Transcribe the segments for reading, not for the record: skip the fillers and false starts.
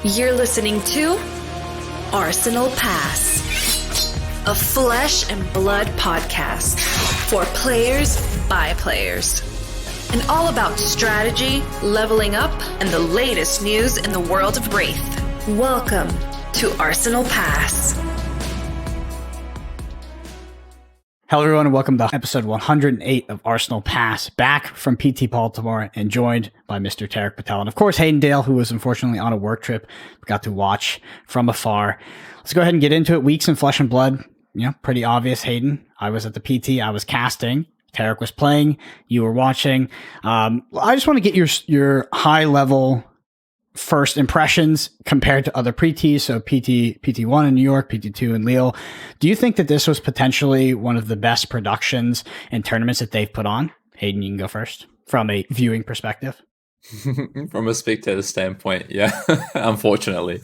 You're listening to Arsenal Pass, a flesh and blood podcast for players by players. And all about strategy, leveling up, and the latest news in the world of Wraith. Welcome to Arsenal Pass. Hello everyone and welcome to episode 108 of Arsenal Pass, back from PT Baltimore and joined by Mr. Tariq Patel. And of course, Hayden Dale, who was unfortunately on a work trip, got to watch from afar. Let's go ahead and get into it. Weeks in flesh and blood, pretty obvious, Hayden. I was at the PT, I was casting. Tariq was playing, you were watching. I just want to get your high level first impressions compared to other PTs. So PT1 in New York, PT2 in Lille. Do you think that this was potentially one of the best productions and tournaments that they've put on? Hayden, you can go first from a viewing perspective. From a spectator standpoint, yeah, unfortunately.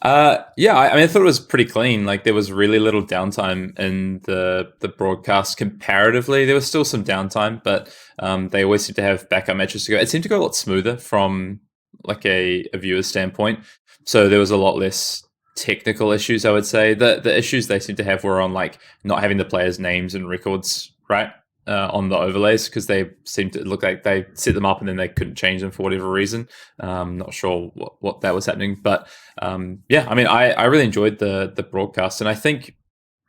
I thought it was pretty clean. Like, there was really little downtime in the broadcast comparatively. There was still some downtime, but they always seem to have backup matches to go. It seemed to go a lot smoother from like a viewer's standpoint. So there was a lot less technical issues, I would say. The issues they seem to have were on like not having the players' names and records right on the overlays, because they seemed to look like they set them up and then they couldn't change them for whatever reason. Not sure what that was happening, but I really enjoyed the broadcast, and I think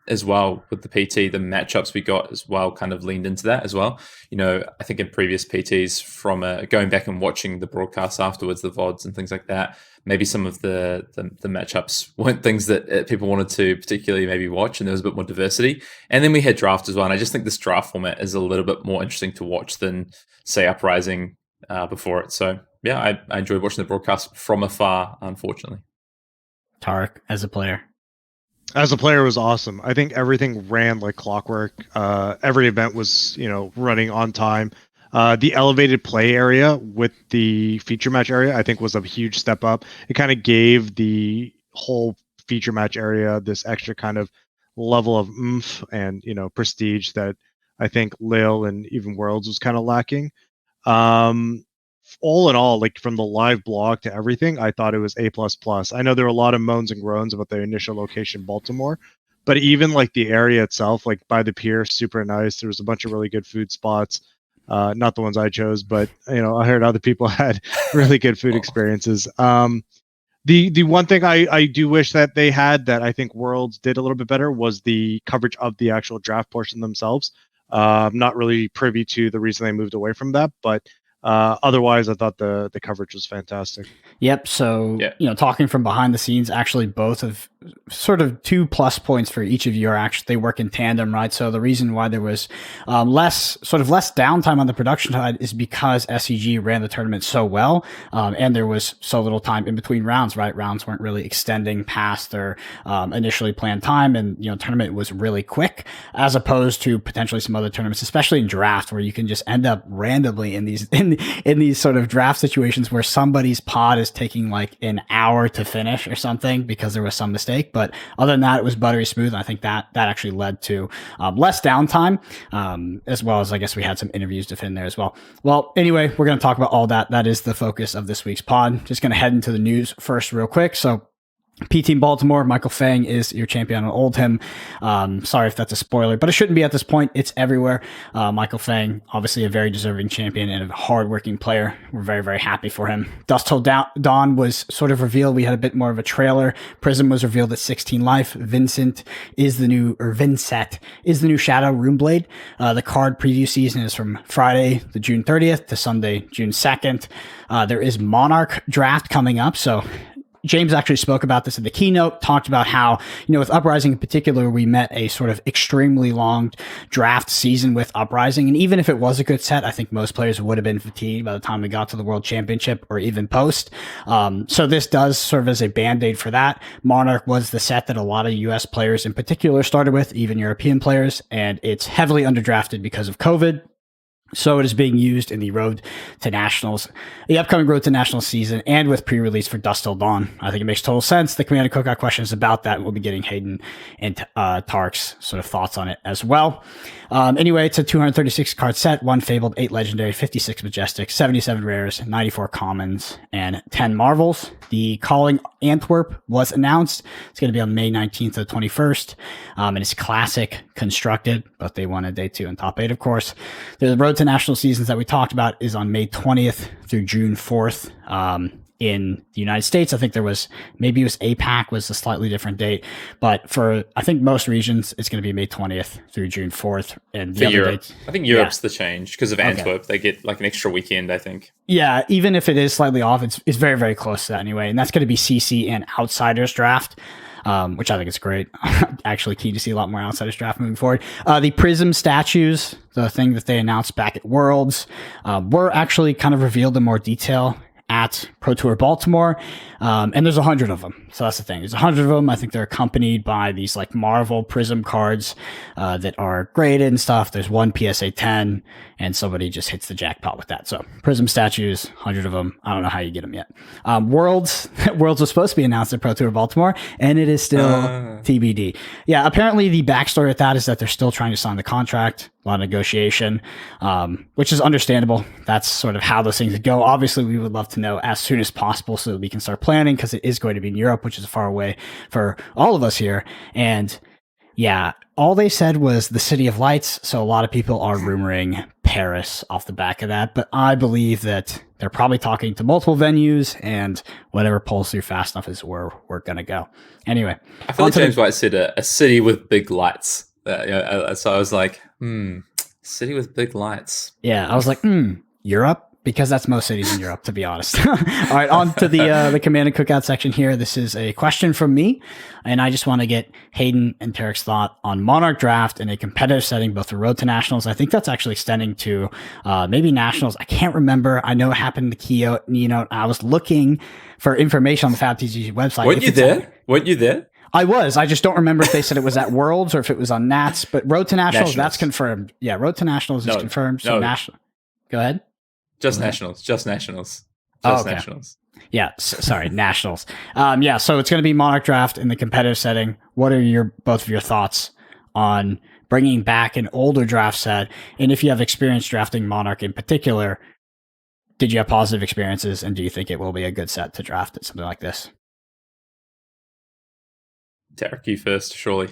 as well with the PT, the matchups we got as well kind of leaned into that as well. I think in previous PTs, from going back and watching the broadcasts afterwards, the VODs and things like that, maybe some of the matchups weren't things that people wanted to particularly maybe watch, and there was a bit more diversity. And then we had draft as well, and I just think this draft format is a little bit more interesting to watch than, say, Uprising before it. So yeah, I enjoyed watching the broadcast from afar, unfortunately. Tariq, as a player. As a player, it was awesome. I think everything ran like clockwork. Every event was, running on time. The elevated play area with the feature match area, I think, was a huge step up. It kind of gave the whole feature match area this extra kind of level of oomph and, prestige that I think Lille and even Worlds was kind of lacking. All in all, like from the live blog to everything, I thought it was A++. I know there were a lot of moans and groans about the initial location, Baltimore, but even like the area itself, like by the pier, super nice. There was a bunch of really good food spots. Not the ones I chose, but I heard other people had really good food experiences. The one thing I do wish that they had that I think Worlds did a little bit better was the coverage of the actual draft portion themselves. I'm not really privy to the reason they moved away from that, but otherwise, I thought the coverage was fantastic. Yep. So, talking from behind the scenes, actually, both of sort of 2 plus points for each of you are actually, they work in tandem, right? So the reason why there was less downtime on the production side is because SCG ran the tournament so well, and there was so little time in between rounds, right? Rounds weren't really extending past their initially planned time, and tournament was really quick, as opposed to potentially some other tournaments, especially in draft, where you can just end up randomly in these sort of draft situations where somebody's pod is taking like an hour to finish or something because there was some mistake. But other than that, it was buttery smooth. And I think that actually led to less downtime, as well as I guess we had some interviews to fit in there as well. Well, anyway, we're going to talk about all that. That is the focus of this week's pod. Just going to head into the news first real quick. So PT in Baltimore, Michael Fang is your champion on Oldham. Sorry if that's a spoiler, but it shouldn't be at this point. It's everywhere. Michael Fang, obviously a very deserving champion and a hardworking player. We're very, very happy for him. Dusk Till Dawn was sort of revealed. We had a bit more of a trailer. Prism was revealed at 16 life. Vincent is the new Shadow Runeblade. The card preview season is from Friday, the June 30th to Sunday, June 2nd. There is Monarch draft coming up. So James actually spoke about this in the keynote, talked about how, with Uprising in particular, we met a sort of extremely long draft season with Uprising. And even if it was a good set, I think most players would have been fatigued by the time we got to the World Championship or even post. So this does serve as a band-aid for that. Monarch was the set that a lot of US players in particular started with, even European players, and it's heavily underdrafted because of COVID. So it is being used in the upcoming Road to Nationals season, and with pre-release for Dusk Till Dawn. I think it makes total sense. The Command & Cookout question is about that, and we'll be getting Hayden and Tariq's sort of thoughts on it as well. Anyway, it's a 236 card set, 1 Fabled, 8 Legendary, 56 Majestic, 77 Rares, 94 Commons, and 10 Marvels. The Calling Antwerp was announced. It's going to be on May 19th to the 21st, and it's classic constructed, but they won a day 2 in top 8, of course. The Road to National Seasons that we talked about is on May 20th through June 4th. In the United States, I think maybe it was APAC was a slightly different date, but for I think most regions, it's going to be May 20th through June 4th. And the for other Europe, dates, I think Europe's the change because of Antwerp. They get like an extra weekend, I think. Yeah, even if it is slightly off, it's very, very close to that anyway. And that's going to be CC and Outsiders draft, which I think is great. Actually keen to see a lot more Outsiders draft moving forward. The Prism statues, the thing that they announced back at Worlds, were actually kind of revealed in more detail at Pro Tour Baltimore, and there's 100 of them. So that's the thing. There's 100 of them. I think they're accompanied by these like Marvel Prism cards that are graded and stuff. There's one PSA 10, and somebody just hits the jackpot with that. So Prism statues, 100 of them. I don't know how you get them yet. Worlds was supposed to be announced at Pro Tour Baltimore, and it is still TBD. Yeah, apparently the backstory with that is that they're still trying to sign the contract. A lot of negotiation, which is understandable. That's sort of how those things go. Obviously, we would love to know as soon as possible so that we can start planning, because it is going to be in Europe, which is far away for all of us here. And yeah, all they said was the City of Lights. So a lot of people are rumoring Paris off the back of that. But I believe that they're probably talking to multiple venues, and whatever pulls through fast enough is where we're going to go. Anyway. I feel like James White said a city with big lights. So I was like, city with big lights. Yeah, I was like, Europe? Because that's most cities in Europe, to be honest. All right, on to the Command & Cookout section here. This is a question from me, and I just want to get Hayden and Tariq's thought on Monarch Draft in a competitive setting, both the Road to Nationals. I think that's actually extending to maybe Nationals. I can't remember. I know it happened in the keynote. I was looking for information on the FabTCG website. Weren't you there? I was. I just don't remember if they said it was at Worlds or if it was on Nats. But Road to Nationals, that's confirmed. Yeah, Road to Nationals is confirmed. So National. Go ahead. Just Nationals. Nationals. Yeah, sorry, Nationals. Yeah, so it's going to be Monarch Draft in the competitive setting. What are both of your thoughts on bringing back an older draft set? And if you have experience drafting Monarch in particular, did you have positive experiences? And do you think it will be a good set to draft at something like this? Tariq, you first, surely.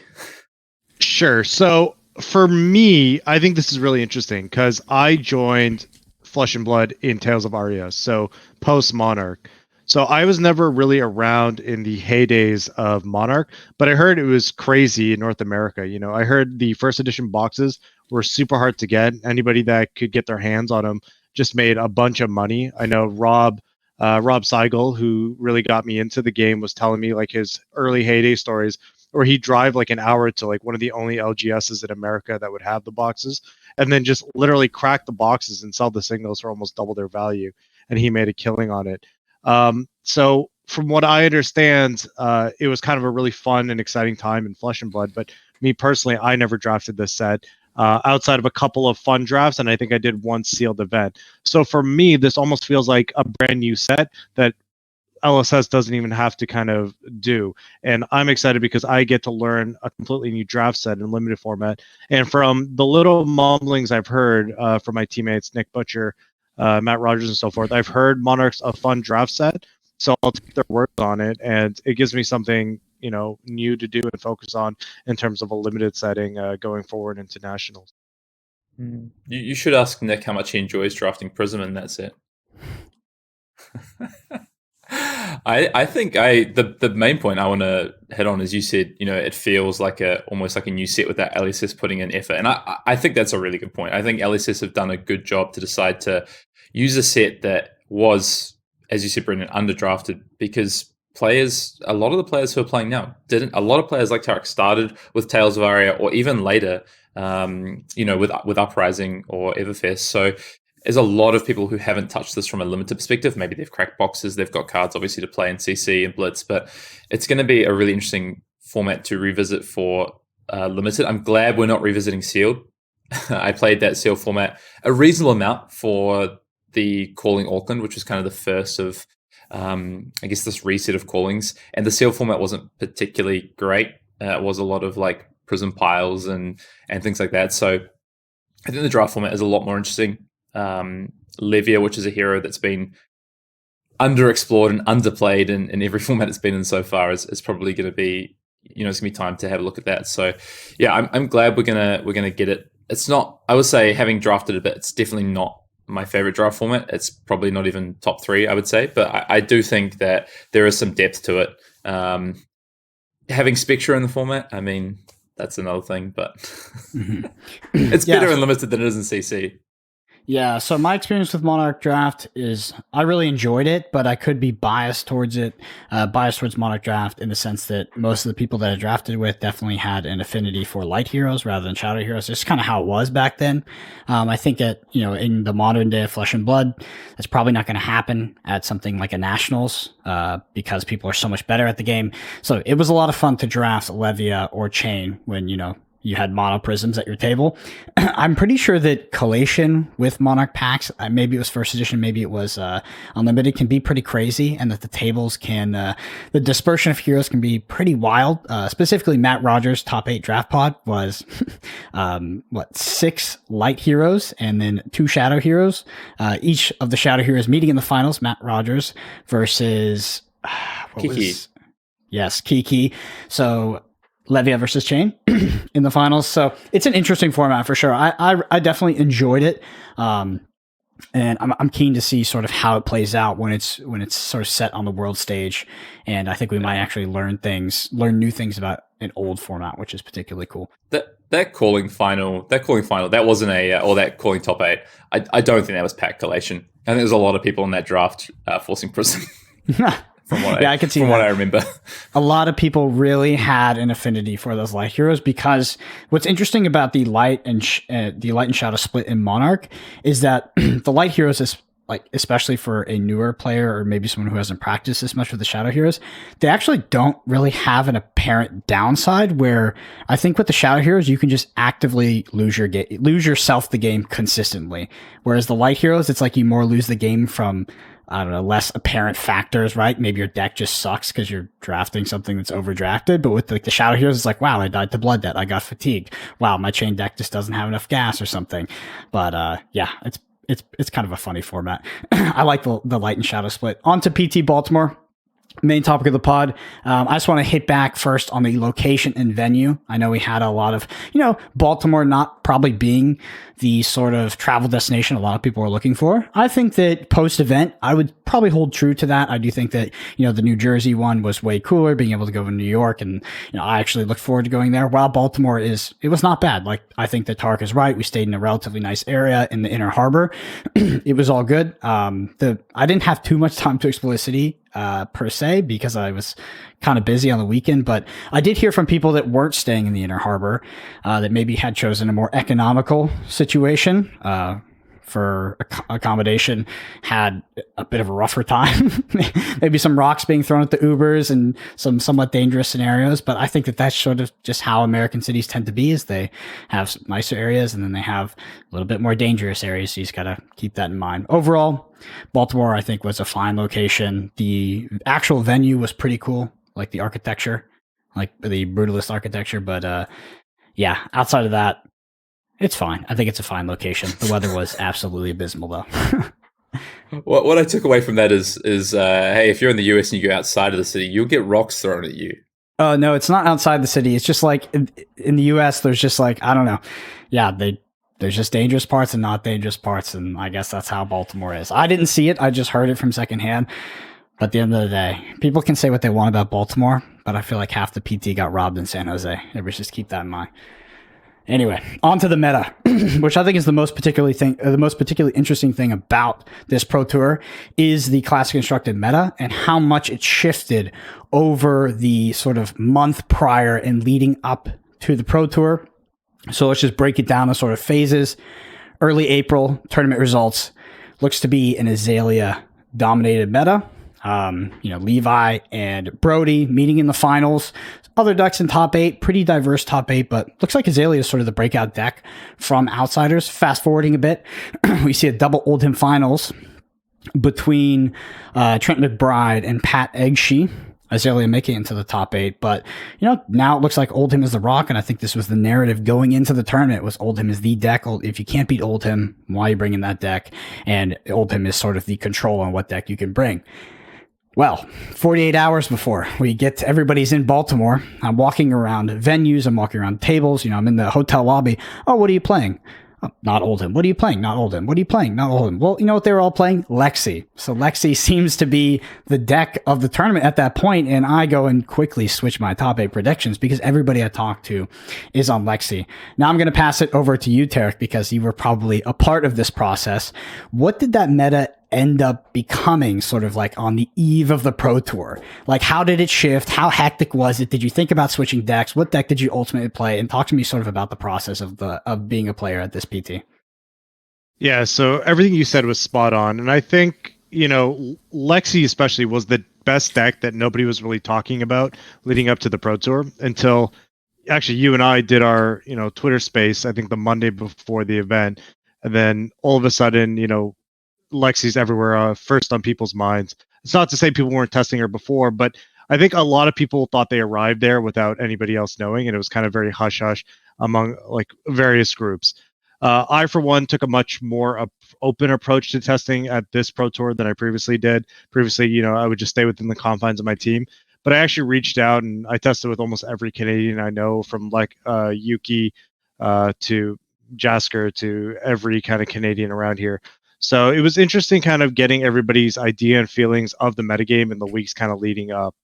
Sure. So for me, I think this is really interesting because I joined Flesh and Blood in Tales of Aria, so post Monarch. So I was never really around in the heydays of Monarch, but I heard it was crazy in North America. You know, I heard the first edition boxes were super hard to get. Anybody that could get their hands on them just made a bunch of money. I know Rob Seigel, who really got me into the game, was telling me like his early heyday stories where he'd drive like an hour to like one of the only LGSs in America that would have the boxes, and then just literally crack the boxes and sell the singles for almost double their value. And he made a killing on it. So from what I understand, it was kind of a really fun and exciting time in Flesh and Blood. But me personally, I never drafted this set outside of a couple of fun drafts. And I think I did one sealed event. So for me, this almost feels like a brand new set that LSS doesn't even have to kind of do. And I'm excited because I get to learn a completely new draft set in limited format. And from the little mumblings I've heard from my teammates, Nick Butcher, Matt Rogers, and so forth, I've heard Monarch's a fun draft set. So I'll take their word on it. And it gives me something, you know, new to do and focus on in terms of a limited setting going forward into nationals. You should ask Nick how much he enjoys drafting Prism, and that's it. I think the main point I want to hit on is, you said, you know, it feels like almost like a new set without LSS putting in effort. And I think that's a really good point. I think LSS have done a good job to decide to use a set that was, as you said, Brendan, underdrafted, because a lot of the players who are playing now didn't. A lot of players like Tariq started with Tales of Aria or even later, you know, with Uprising or Everfest. So there's a lot of people who haven't touched this from a limited perspective. Maybe they've cracked boxes, they've got cards obviously to play in CC and Blitz, but it's going to be a really interesting format to revisit for limited. I'm glad we're not revisiting sealed. I played that seal format a reasonable amount for the calling Auckland, which was kind of the first of, I guess, this reset of callings. And the seal format wasn't particularly great. It was a lot of like prism piles and things like that. So I think the draft format is a lot more interesting. Levia, which is a hero that's been underexplored and underplayed in every format it's been in so far, is probably going to be, it's gonna be time to have a look at that. So yeah, I'm glad we're gonna get it. It's not, I would say, having drafted a bit, it's definitely not my favorite draft format. It's probably not even top 3, I would say, but I do think that there is some depth to it. Having Spectre in the format, I mean, that's another thing, but it's better and limited than it is in CC. Yeah, so my experience with Monarch Draft is I really enjoyed it, but I could be biased towards it, biased towards Monarch Draft in the sense that most of the people that I drafted with definitely had an affinity for light heroes rather than shadow heroes. It's just kind of how it was back then. I think that, in the modern day of Flesh and Blood, that's probably not going to happen at something like a Nationals because people are so much better at the game. So it was a lot of fun to draft Levia or Chain when, you had mono prisms at your table. I'm pretty sure that collation with Monarch packs, maybe it was first edition, maybe it was unlimited, can be pretty crazy, and that the tables can, the dispersion of heroes can be pretty wild. Specifically, Matt Rogers' top 8 draft pod was, 6 light heroes and then 2 shadow heroes. Each of the shadow heroes meeting in the finals, Matt Rogers versus, Kiki. Yes, Kiki. So, Levia versus Chain in the finals. So it's an interesting format for sure. I definitely enjoyed it. And I'm keen to see sort of how it plays out when it's sort of set on the world stage. And I think we might actually learn new things about an old format, which is particularly cool. That calling final, that wasn't or that calling top 8. I don't think that was pack collation. I think there's a lot of people in that draft forcing prison. I can see what I remember. A lot of people really had an affinity for those light heroes because what's interesting about the light and shadow split in Monarch is that the light heroes is like, especially for a newer player or maybe someone who hasn't practiced as much with the shadow heroes, they actually don't really have an apparent downside where I think with the shadow heroes, you can just actively lose yourself the game consistently. Whereas the light heroes, it's like you more lose the game from, I don't know, less apparent factors, right? Maybe your deck just sucks because you're drafting something that's overdrafted. But with the shadow heroes, it's like, wow, I died to blood debt. I got fatigued. Wow, my chain deck just doesn't have enough gas or something. But yeah, it's kind of a funny format. I like the light and shadow split. On to PT Baltimore. Main topic of the pod. I just want to hit back first on the location and venue. I know we had a lot of, Baltimore not probably being the sort of travel destination a lot of people are looking for. I think that post-event, I would probably hold true to that. I do think that, the New Jersey one was way cooler, being able to go to New York, and, I actually look forward to going there. While Baltimore it was not bad. Like, I think that Tariq is right. We stayed in a relatively nice area in the Inner Harbor. It was all good. I didn't have too much time to explore the city, per se, because I was kind of busy on the weekend, but I did hear from people that weren't staying in the Inner Harbor, that maybe had chosen a more economical situation, for accommodation, had a bit of a rougher time. Maybe some rocks being thrown at the Ubers and some somewhat dangerous scenarios. But I think that that's sort of just how American cities tend to be, is they have nicer areas and then they have a little bit more dangerous areas. So you just got to keep that in mind. Overall, Baltimore, I think, was a fine location. The actual venue was pretty cool, like the architecture, like the brutalist architecture. But yeah, outside of that, it's fine. I think it's a fine location. The weather was absolutely abysmal, though. What I took away from that is hey, if you're in the US and you go outside of the city, you'll get rocks thrown at you. Oh, no, it's not outside the city. It's just like in the US, there's just like, I don't know. Yeah, there's just dangerous parts and not dangerous parts. And I guess that's how Baltimore is. I didn't see it. I just heard it from secondhand. But at the end of the day, people can say what they want about Baltimore, but I feel like half the PT got robbed in San Jose. Everybody just keep that in mind. Anyway, on to the meta, which I think is the most particularly interesting thing about this Pro Tour is the classic constructed meta and how much it shifted over the sort of month prior and leading up to the Pro Tour. So let's just break it down in sort of phases. Early April tournament results looks to be an Azalea dominated meta. Levi and Brody meeting in the finals. other decks in top 8, pretty diverse top 8, but looks like Azalea is sort of the breakout deck from outsiders. Fast forwarding a bit, we see a double Oldham finals between Trent McBride and Pat Eggshe. Azalea making it into the top 8, but now it looks like Oldham is the rock, and I think this was the narrative going into the tournament was Oldham is the deck. If you can't beat Oldham, why are you bringing that deck? And Oldham is sort of the control on what deck you can bring. Well, 48 hours before we get to, everybody's in Baltimore. I'm walking around venues. I'm walking around tables. I'm in the hotel lobby. Oh, what are you playing? Oh, not Oldham. What are you playing? Not Oldham. What are you playing? Not Oldham. Well, you know what they were all playing? Lexi. So Lexi seems to be the deck of the tournament at that point, and I go and quickly switch my top 8 predictions because everybody I talk to is on Lexi. Now I'm going to pass it over to you, Tariq, because you were probably a part of this process. What did that meta end up becoming sort of like on the eve of the Pro Tour? Like, how did it shift? How hectic was it? Did you think about switching decks? What deck did you ultimately play? And talk to me sort of about the process of being a player at this PT. Yeah, so everything you said was spot on. And I think, Lexi especially was the best deck that nobody was really talking about leading up to the Pro Tour until actually you and I did our, Twitter space, I think the Monday before the event. And then all of a sudden, Lexi's everywhere, first on people's minds. It's not to say people weren't testing her before, but I think a lot of people thought they arrived there without anybody else knowing, and it was kind of very hush-hush among like various groups. I, for one, took a much more open approach to testing at this Pro Tour than I previously did. Previously, I would just stay within the confines of my team, but I actually reached out and I tested with almost every Canadian I know, from like Yuki to Jasker to every kind of Canadian around here. So it was interesting kind of getting everybody's idea and feelings of the metagame in the weeks kind of leading up.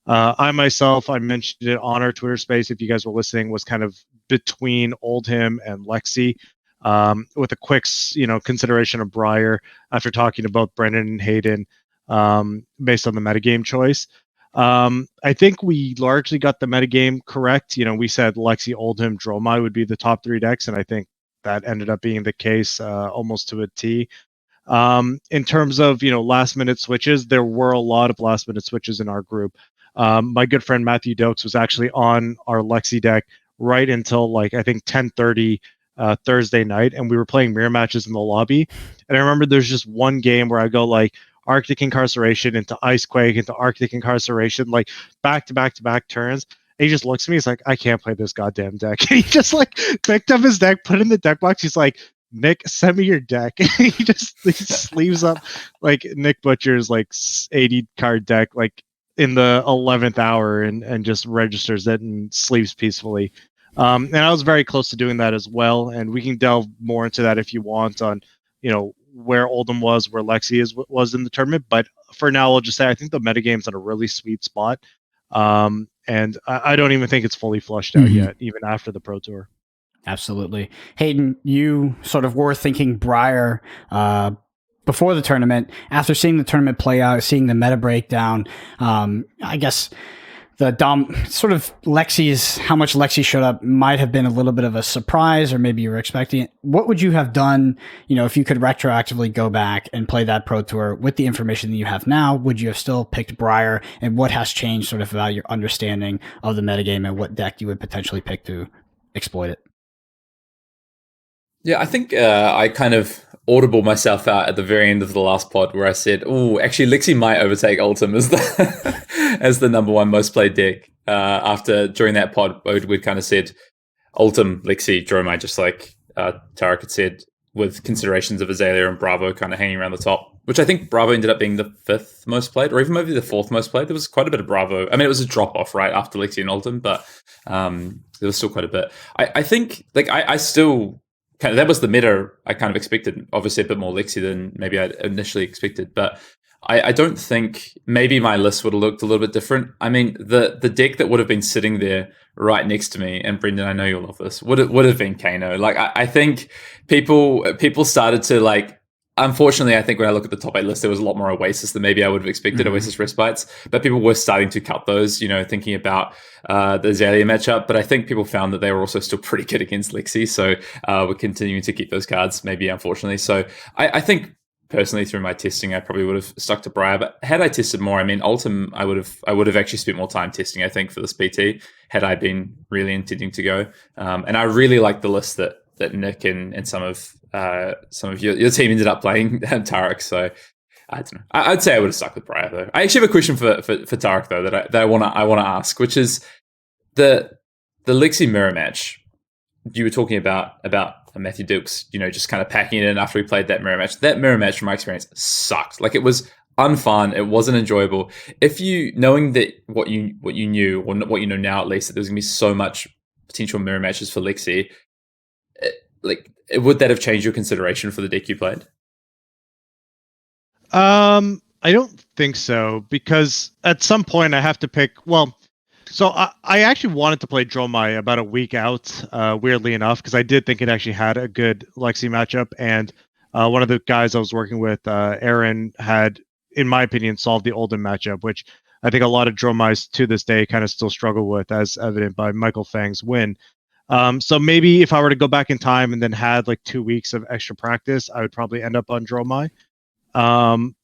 I myself, I mentioned it on our Twitter space, if you guys were listening, was kind of between Oldham and Lexi, with a quick, consideration of Briar after talking to both Brendan and Hayden, based on the metagame choice. I think we largely got the metagame correct. We said Lexi, Oldham, Dromai would be the top 3 decks, and I think that ended up being the case almost to a T. In terms of, last minute switches, there were a lot of last minute switches in our group. My good friend Matthew Dokes was actually on our Lexi deck right until like I think 10:30 Thursday night, and we were playing mirror matches in the lobby. And I remember there's just one game where I go like Arctic Incarceration into Icequake into Arctic Incarceration, like back to back turns. And he just looks at me. He's like, I can't play this goddamn deck. And he just like picked up his deck, put it in the deck box. He's like, Nick, send me your deck. he sleeves up like Nick Butcher's like 80 card deck like in the 11th hour and just registers it and sleeps peacefully. And I was very close to doing that as well. And we can delve more into that if you want on, where Oldham was, where Lexi was in the tournament. But for now, I'll just say I think the metagame's at a really sweet spot. And I don't even think it's fully flushed out yet, even after the Pro Tour. Absolutely. Hayden, you sort of were thinking Briar before the tournament. After seeing the tournament play out, seeing the meta breakdown, I guess the sort of Lexi's, how much Lexi showed up might have been a little bit of a surprise, or maybe you were expecting it. What would you have done, if you could retroactively go back and play that Pro Tour with the information that you have now? Would you have still picked Briar, and what has changed sort of about your understanding of the metagame and what deck you would potentially pick to exploit it? Yeah, I think I kind of audible myself out at the very end of the last pod where I said, "Oh, actually, Lexi might overtake Ultim as the as the number 1 most played deck." After during that pod, we'd kind of said Ultim, Lexi, Dromai, just like Tariq had said, with considerations of Azalea and Bravo kind of hanging around the top. Which I think Bravo ended up being the 5th most played, or even maybe the 4th most played. There was quite a bit of Bravo. I mean, it was a drop off right after Lexi and Ultim, but there was still quite a bit. I think like I still. That was the meta I kind of expected. Obviously, a bit more Lexi than maybe I initially expected, but I don't think maybe my list would have looked a little bit different. I mean, the deck that would have been sitting there right next to me, and Brendan, I know you'll love this, would have been Kano. Like I think people started to like. Unfortunately, I think when I look at the top 8 list, there was a lot more Oasis than maybe I would have expected, Oasis Respites. But people were starting to cut those, thinking about the Azalea matchup. But I think people found that they were also still pretty good against Lexi. So we're continuing to keep those cards, maybe unfortunately. So I think personally through my testing, I probably would have stuck to Briar. But had I tested more, I mean, Ultim, I would have actually spent more time testing, I think, for this PT had I been really intending to go. And I really like the list that Nick and some of your team ended up playing Tariq. So I don't know. I'd say I would have stuck with Briar though. I actually have a question for Tariq though that I want to ask, which is the Lexi mirror match. You were talking about Matthew Dukes, just kind of packing it in after we played that mirror match. That mirror match, from my experience, sucked. Like, it was unfun. It wasn't enjoyable. If you, knowing that what you knew, or what you know now at least, that there's gonna be so much potential mirror matches for Lexi, would that have changed your consideration for the deck you played? I don't think so, because at some point I have to pick. Well, so I actually wanted to play Dromai about a week out, weirdly enough, because I did think it actually had a good Lexi matchup. And one of the guys I was working with, Aaron, had, in my opinion, solved the Oldham matchup, which I think a lot of Dromais to this day kind of still struggle with, as evident by Michael Fang's win. So maybe if I were to go back in time and then had like 2 weeks of extra practice, I would probably end up on Dromai.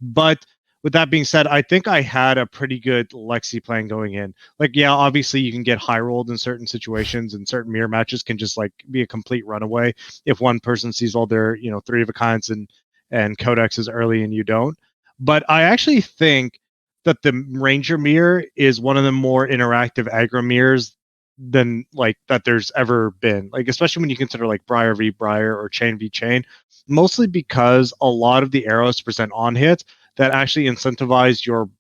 But with that being said, I think I had a pretty good Lexi plan going in. Like, yeah, obviously you can get high rolled in certain situations, and certain mirror matches can just like be a complete runaway if one person sees all their, 3 of a kinds and codexes early and you don't. But I actually think that the Ranger mirror is one of the more interactive aggro mirrors than like that there's ever been. Like, especially when you consider like Briar v Briar or Chain v Chain, mostly because a lot of the arrows present on hit that actually incentivize your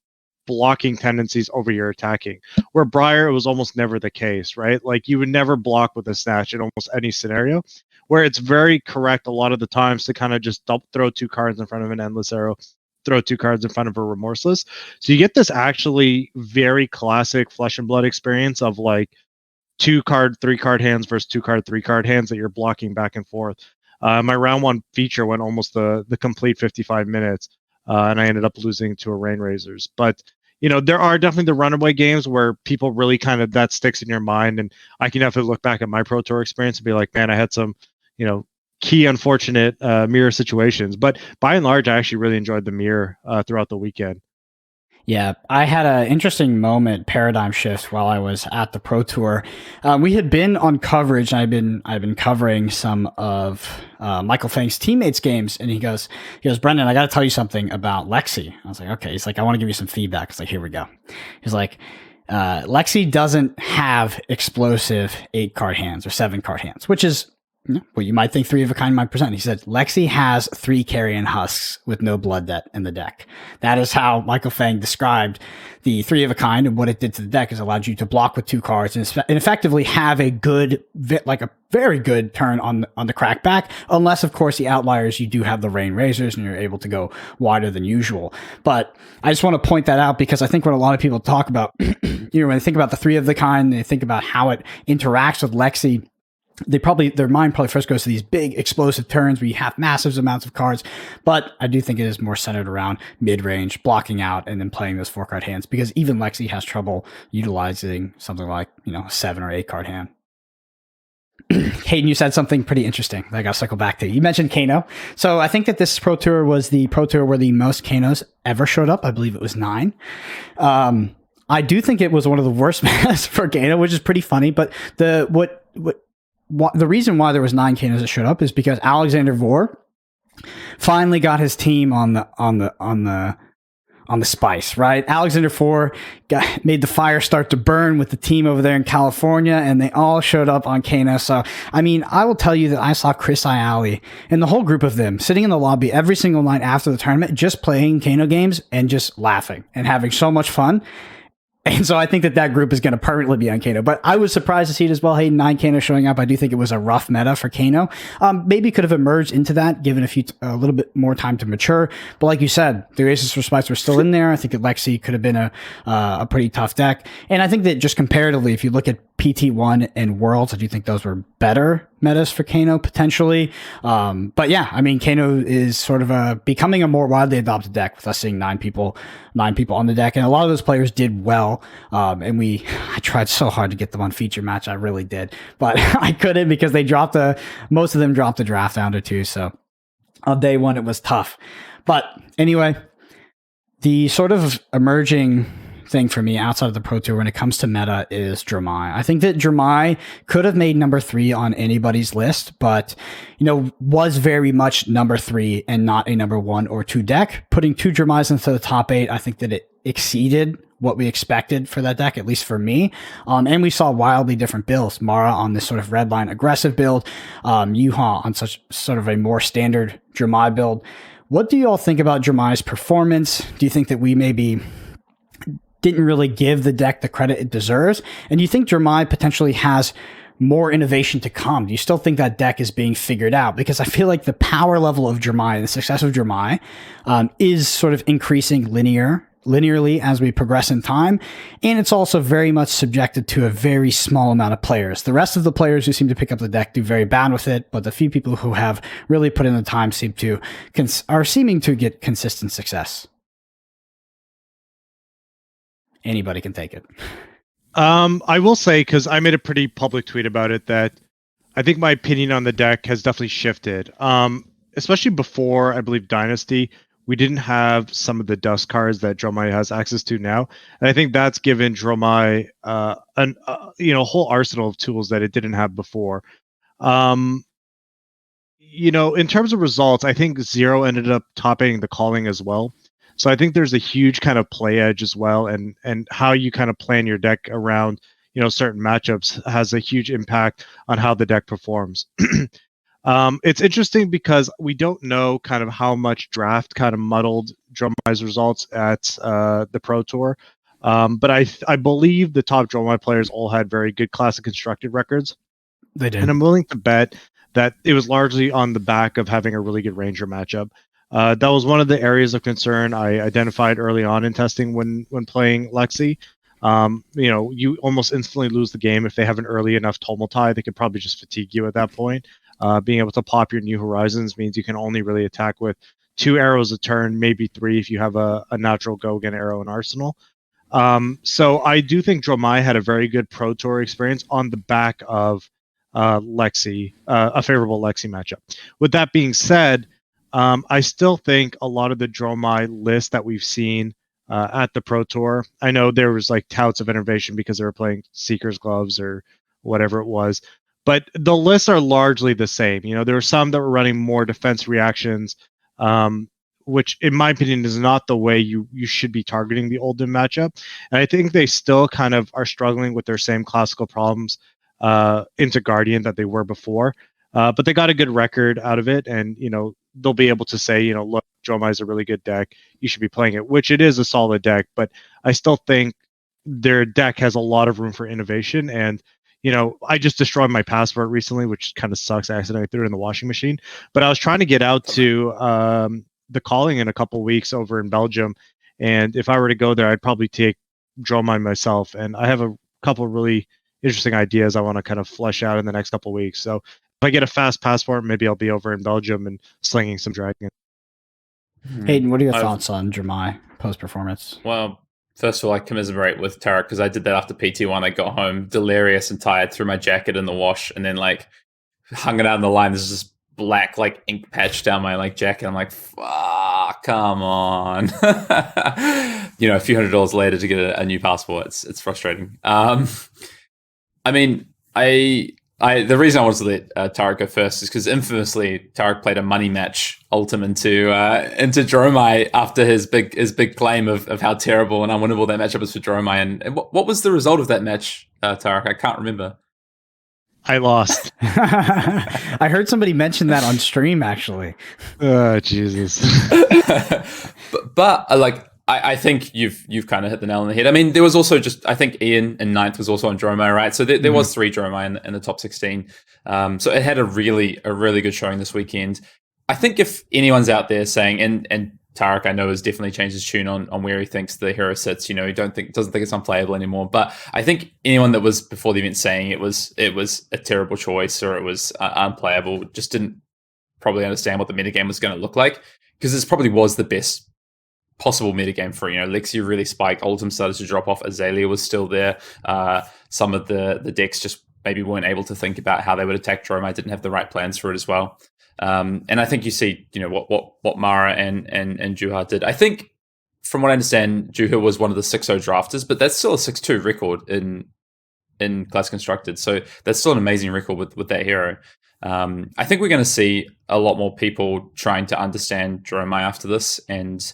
blocking tendencies over your attacking. Where Briar, it was almost never the case, right? Like, you would never block with a snatch in almost any scenario, where it's very correct a lot of the times to kind of just throw 2 cards in front of an endless arrow, throw 2 cards in front of a remorseless. So you get this actually very classic flesh and blood experience of like 2 card, 3 card hands versus 2 card, 3 card hands that you're blocking back and forth. My round 1 feature went almost the complete 55 minutes. And I ended up losing to a Rain Razors. But, there are definitely the runaway games where people really kind of, that sticks in your mind. And I can definitely look back at my Pro Tour experience and be like, man, I had some, key unfortunate mirror situations. But by and large, I actually really enjoyed the mirror throughout the weekend. Yeah, I had an interesting paradigm shift while I was at the Pro Tour. We had been on coverage, and I've been covering some of Michael Fang's teammates' games, and he goes, Brendan, I got to tell you something about Lexi. I was like, okay. He's like, I want to give you some feedback. I was like, here we go. He's like, Lexi doesn't have explosive 8-card hands or 7-card hands, which is what you might think 3 of a kind might present. He said, Lexi has 3 carrion husks with no blood debt in the deck. That is how Michael Fang described the 3 of a kind, and what it did to the deck is allowed you to block with 2 cards and effectively have a good, like a very good turn on the crackback, unless of course the outliers, you do have the Rain Razors and you're able to go wider than usual. But I just want to point that out, because I think what a lot of people talk about, when they think about the 3 of the kind, they think about how it interacts with Lexi. Their mind probably first goes to these big explosive turns where you have massive amounts of cards. But I do think it is more centered around mid-range, blocking out, and then playing those 4-card hands, because even Lexi has trouble utilizing something like, a 7 or 8-card hand. Hayden, you said something pretty interesting that I got to cycle back to. You mentioned Kano. So I think that this Pro Tour was the Pro Tour where the most Kanos ever showed up. I believe it was 9. I do think it was one of the worst metas for Kano, which is pretty funny. But the reason why there was 9 Kanos that showed up is because Alexander Vore finally got his team on the spice, right? Alexander Vore made the fire start to burn with the team over there in California, and they all showed up on Kano. So, I mean, I will tell you that I saw Chris Iali and the whole group of them sitting in the lobby every single night after the tournament, just playing Kano games and just laughing and having so much fun. And so I think that group is going to permanently be on Kano. But I was surprised to see it as well. Hey, 9 Kano showing up. I do think it was a rough meta for Kano. Maybe could have emerged into that, given a little bit more time to mature. But like you said, the Oasis for Spice were still in there. I think that Lexi could have been a pretty tough deck. And I think that just comparatively, if you look at PT1 and Worlds, I do think those were better metas for Kano potentially. But yeah, I mean, Kano is sort of becoming a more widely adopted deck, with us seeing 9 people on the deck. And a lot of those players did well. And I tried so hard to get them on feature match. I really did, but I couldn't, because they most of them dropped the draft down to 2. So on day 1, it was tough. But anyway, the sort of emerging thing for me outside of the Pro Tour when it comes to meta is Dromai. I think that Dromai could have made number 3 on anybody's list, but was very much number 3 and not a number 1 or 2 deck. Putting 2 Dromais into the top 8, I think that it exceeded what we expected for that deck, at least for me. And we saw wildly different builds. Mara on this sort of red line aggressive build, Yuha on such sort of a more standard Dromai build. What do you all think about Dromai's performance? Do you think that we maybe didn't really give the deck the credit it deserves? And do you think Dromai potentially has more innovation to come? Do you still think that deck is being figured out? Because I feel like the power level of Dromai and the success of Dromai is sort of increasing linearly as we progress in time. And it's also very much subjected to a very small amount of players. The rest of the players who seem to pick up the deck do very bad with it, but the few people who have really put in the time are seeming to get consistent success. Anybody can take it. I will say, because I made a pretty public tweet about it, that I think my opinion on the deck has definitely shifted. Especially before, I believe, Dynasty, we didn't have some of the dust cards that Dromai has access to now, and I think that's given Dromai a whole arsenal of tools that it didn't have before. In terms of results, I think Zero ended up topping the calling as well. So I think there's a huge kind of play edge as well, and how you kind of plan your deck around certain matchups has a huge impact on how the deck performs. It's interesting because we don't know kind of how much draft kind of muddled Dromai's results at the Pro Tour, but I believe the top Dromai players all had very good classic constructed records. They did, and I'm willing to bet that it was largely on the back of having a really good Ranger matchup. That was one of the areas of concern I identified early on in testing when playing Lexi. You almost instantly lose the game if they have an early enough Tumultai. They could probably just fatigue you at that point. Being able to pop your New Horizons means you can only really attack with 2 arrows a turn, maybe 3 if you have a natural Gogan arrow in Arsenal. So I do think Dromai had a very good Pro Tour experience on the back of Lexi, a favorable Lexi matchup. With that being said, I still think a lot of the Dromai list that we've seen at the Pro Tour, I know there was like touts of innovation because they were playing Seeker's Gloves or whatever it was, but the lists are largely the same. There were some that were running more defense reactions, which in my opinion is not the way you should be targeting the Oldhim matchup. And I think they still kind of are struggling with their same classical problems into Guardian that they were before. But they got a good record out of it, and they'll be able to say, look, Dromai is a really good deck. You should be playing it, which it is a solid deck. But I still think their deck has a lot of room for innovation. And I just destroyed my passport recently, which kind of sucks. I accidentally threw it in the washing machine. But I was trying to get out to the calling in a couple weeks over in Belgium, and if I were to go there, I'd probably take Dromai myself. And I have a couple really interesting ideas I want to kind of flesh out in the next couple weeks. So if I get a fast passport, maybe I'll be over in Belgium and slinging some dragon. Hayden, what are your thoughts on Dromai post-performance? Well, first of all, I commiserate with Tariq because I did that after PT1. I got home delirious and tired, threw my jacket in the wash, and then hung it out in the line. There's this black ink patch down my jacket. I'm like, fuck, come on. A few $100 later to get a new passport. It's frustrating. The reason I wanted to let Tariq go first is because infamously Tariq played a money match ultim into Dromai after his big claim of how terrible and unwinnable that matchup was for Dromai. And what was the result of that match, Tariq? I can't remember. I lost. I heard somebody mention that on stream, actually. Oh, Jesus. but I think you've kind of hit the nail on the head. I mean, there was also I think Ian in 9th was also on Dromai, right? So there was 3 Dromai in the top 16. So it had a really good showing this weekend. I think if anyone's out there saying, and Tariq I know has definitely changed his tune on where he thinks the hero sits. He doesn't think it's unplayable anymore. But I think anyone that was before the event saying it was a terrible choice or it was unplayable just didn't probably understand what the metagame was going to look like, because this probably was the best possible metagame for Lexi really spiked. Oldhim started to drop off. Azalea was still there. Some of the decks just maybe weren't able to think about how they would attack Dromai. Didn't have the right plans for it as well. And I think you see, what Mara and Juha did. I think, from what I understand, Juha was one of the 6-0 drafters, but that's still a 6-2 record in Class Constructed. So that's still an amazing record with that hero. I think we're going to see a lot more people trying to understand Dromai after this, and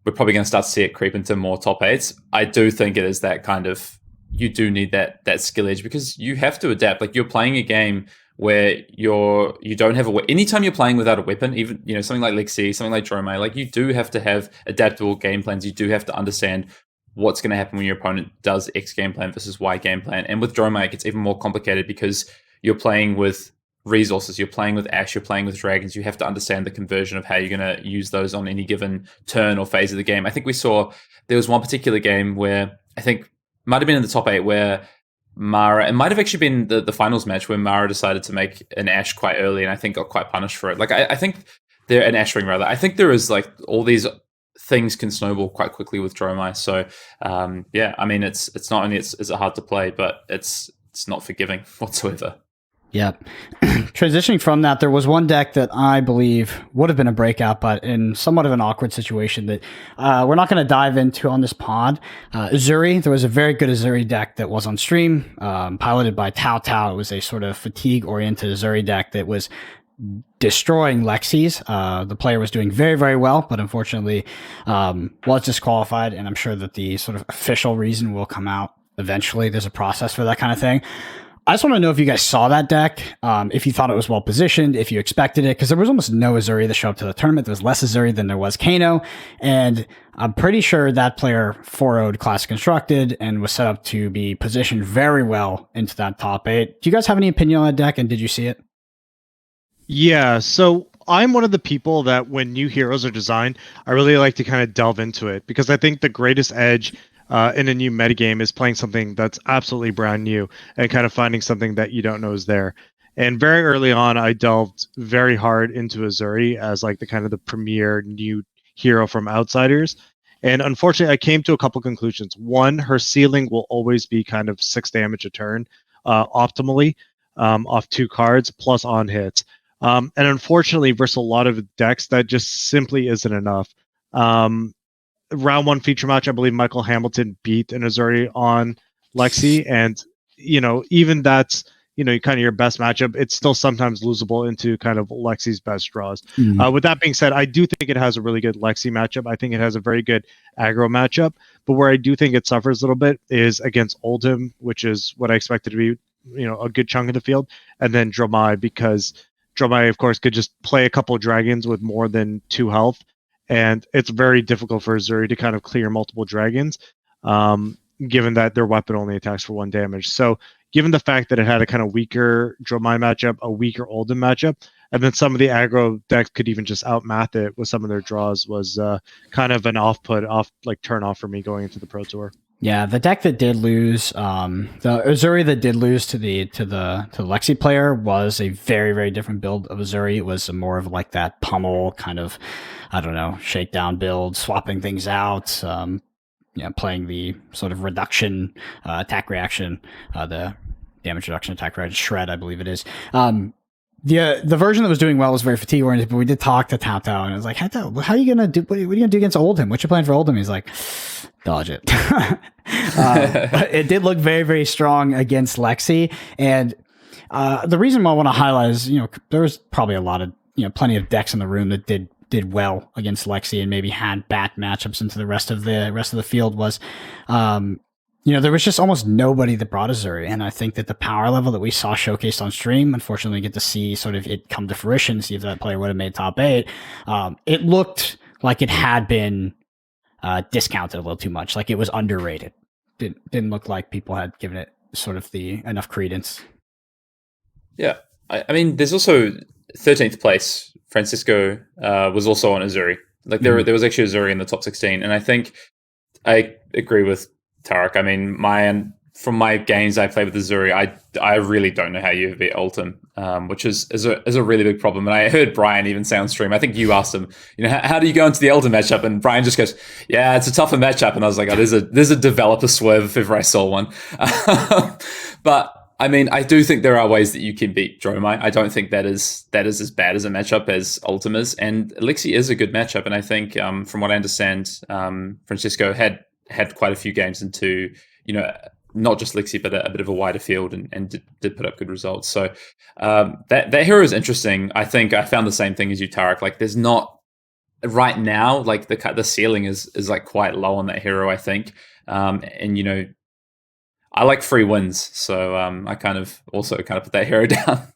we're probably going to start to see it creep into more top 8s. I do think it is that kind of, you do need that skill edge, because you have to adapt. Like, you're playing a game where you don't have anytime you're playing without a weapon, even something like Lexi, something like Dromai, like, you do have to have adaptable game plans. You do have to understand what's going to happen when your opponent does X game plan versus Y game plan. And with Dromai, it gets even more complicated because you're playing with resources, you're playing with Ash, you're playing with dragons. You have to understand the conversion of how you're going to use those on any given turn or phase of the game. I think we saw there was one particular game where I think might have been in the top 8 where Mara, it might have actually been the finals match where Mara decided to make an Ash quite early, and I think got quite punished for it. Like, I think they're an Ash ring rather. I think there is, like, all these things can snowball quite quickly with Dromai. So I mean, it's not only is it hard to play, but it's not forgiving whatsoever. Yeah. Transitioning from that, there was one deck that I believe would have been a breakout, but in somewhat of an awkward situation that we're not going to dive into on this pod. Uzuri, there was a very good Uzuri deck that was on stream, piloted by Tao Tao. It was a sort of fatigue-oriented Uzuri deck that was destroying Lexi's. The player was doing very, very well, but unfortunately was disqualified, and I'm sure that the sort of official reason will come out eventually. There's a process for that kind of thing. I just want to know if you guys saw that deck, if you thought it was well positioned, if you expected it, because there was almost no Uzuri that showed up to the tournament. There was less Uzuri than there was Kano, and I'm pretty sure that player 4-0'd Class Constructed and was set up to be positioned very well into that top 8. Do you guys have any opinion on that deck, and did you see it? Yeah, so I'm one of the people that when new heroes are designed, I really like to kind of delve into it, because I think the greatest edge in a new metagame is playing something that's absolutely brand new and kind of finding something that you don't know is there. And very early on, I delved very hard into Uzuri as like the kind of the premier new hero from Outsiders. And unfortunately, I came to a couple conclusions. One, her ceiling will always be kind of 6 damage a turn, optimally, off 2 cards plus on hits. And unfortunately, versus a lot of decks, that just simply isn't enough. Round 1 feature match, I believe Michael Hamilton beat an Uzuri on Lexi, and even that's kind of your best matchup, it's still sometimes losable into kind of Lexi's best draws. With that being said, I do think it has a really good Lexi matchup. I think it has a very good aggro matchup, but where I do think it suffers a little bit is against Oldhim, which is what I expected to be a good chunk of the field, and then Dromai, because Dromai, of course, could just play a couple of dragons with more than 2 health. And it's very difficult for Uzuri to kind of clear multiple dragons, given that their weapon only attacks for 1 damage. So given the fact that it had a kind of weaker Dromai matchup, a weaker Oldhim matchup, and then some of the aggro decks could even just outmath it with some of their draws, was kind of an turn off for me going into the Pro Tour. Yeah, the deck that did lose, the Uzuri that did lose to the Lexi player was a very, very different build of Uzuri. It was more of like that pummel kind of, I don't know, shakedown build, swapping things out, playing the sort of reduction attack reaction, the damage reduction attack reaction shred, I believe it is. The version that was doing well was very fatigue oriented, but we did talk to Tao Tao, and it was like, how are you gonna do? What are you gonna do against Oldhim? What's your plan for Oldhim? He's like, dodge it. But it did look very, very strong against Lexi, and the reason why I want to highlight is there was probably a lot of plenty of decks in the room that did well against Lexi and maybe had bad matchups into the rest of the field was. There was just almost nobody that brought Uzuri, and I think that the power level that we saw showcased on stream, unfortunately, we get to see sort of it come to fruition, see if that player would have made top 8. It looked like it had been discounted a little too much, like it was underrated. Didn't look like people had given it sort of the enough credence. Yeah, I mean, there's also 13th place. Francisco was also on Uzuri. Like there was actually Uzuri in the top 16, and I think I agree with Tariq. I mean, from my games I played with Uzuri, I really don't know how you beat Oldhim, which is a really big problem. And I heard Brian even say on stream, I think you asked him, how do you go into the Oldhim matchup? And Brian just goes, yeah, it's a tougher matchup. And I was like, oh, there's a developer swerve if ever I saw one. But I mean, I do think there are ways that you can beat Dromai. I don't think that is as bad as a matchup as Ultim is, and Lexi is a good matchup. And I think, from what I understand, Francisco had quite a few games into, not just Lexi, but a bit of a wider field, and did put up good results. So that hero is interesting. I think I found the same thing as you, Tariq. Like, there's not right now, like the ceiling is like quite low on that hero, I think, and I like free wins, so I kind of put that hero down.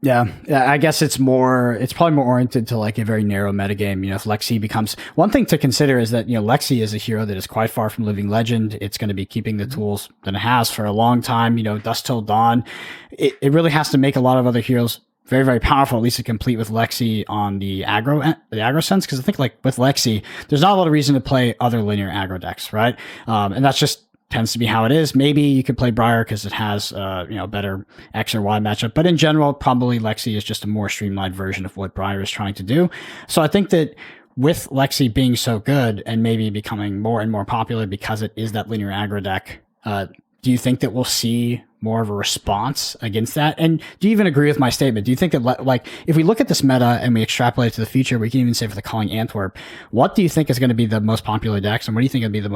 Yeah, I guess it's probably more oriented to like a very narrow metagame. If Lexi becomes, one thing to consider is that, Lexi is a hero that is quite far from living legend. It's going to be keeping the tools that it has for a long time, Dusk Till Dawn. It really has to make a lot of other heroes very, very powerful, at least to compete with Lexi on the aggro sense. Because I think, like, with Lexi, there's not a lot of reason to play other linear aggro decks, right? And that's just tends to be how it is. Maybe you could play Briar because it has, better X or Y matchup. But in general, probably Lexi is just a more streamlined version of what Briar is trying to do. So I think that with Lexi being so good and maybe becoming more and more popular because it is that linear aggro deck, do you think that we'll see more of a response against that? And do you even agree with my statement? Do you think that, like, if we look at this meta and we extrapolate to the future, we can even say for the Calling Antwerp, what do you think is going to be the most popular decks, and what do you think would be the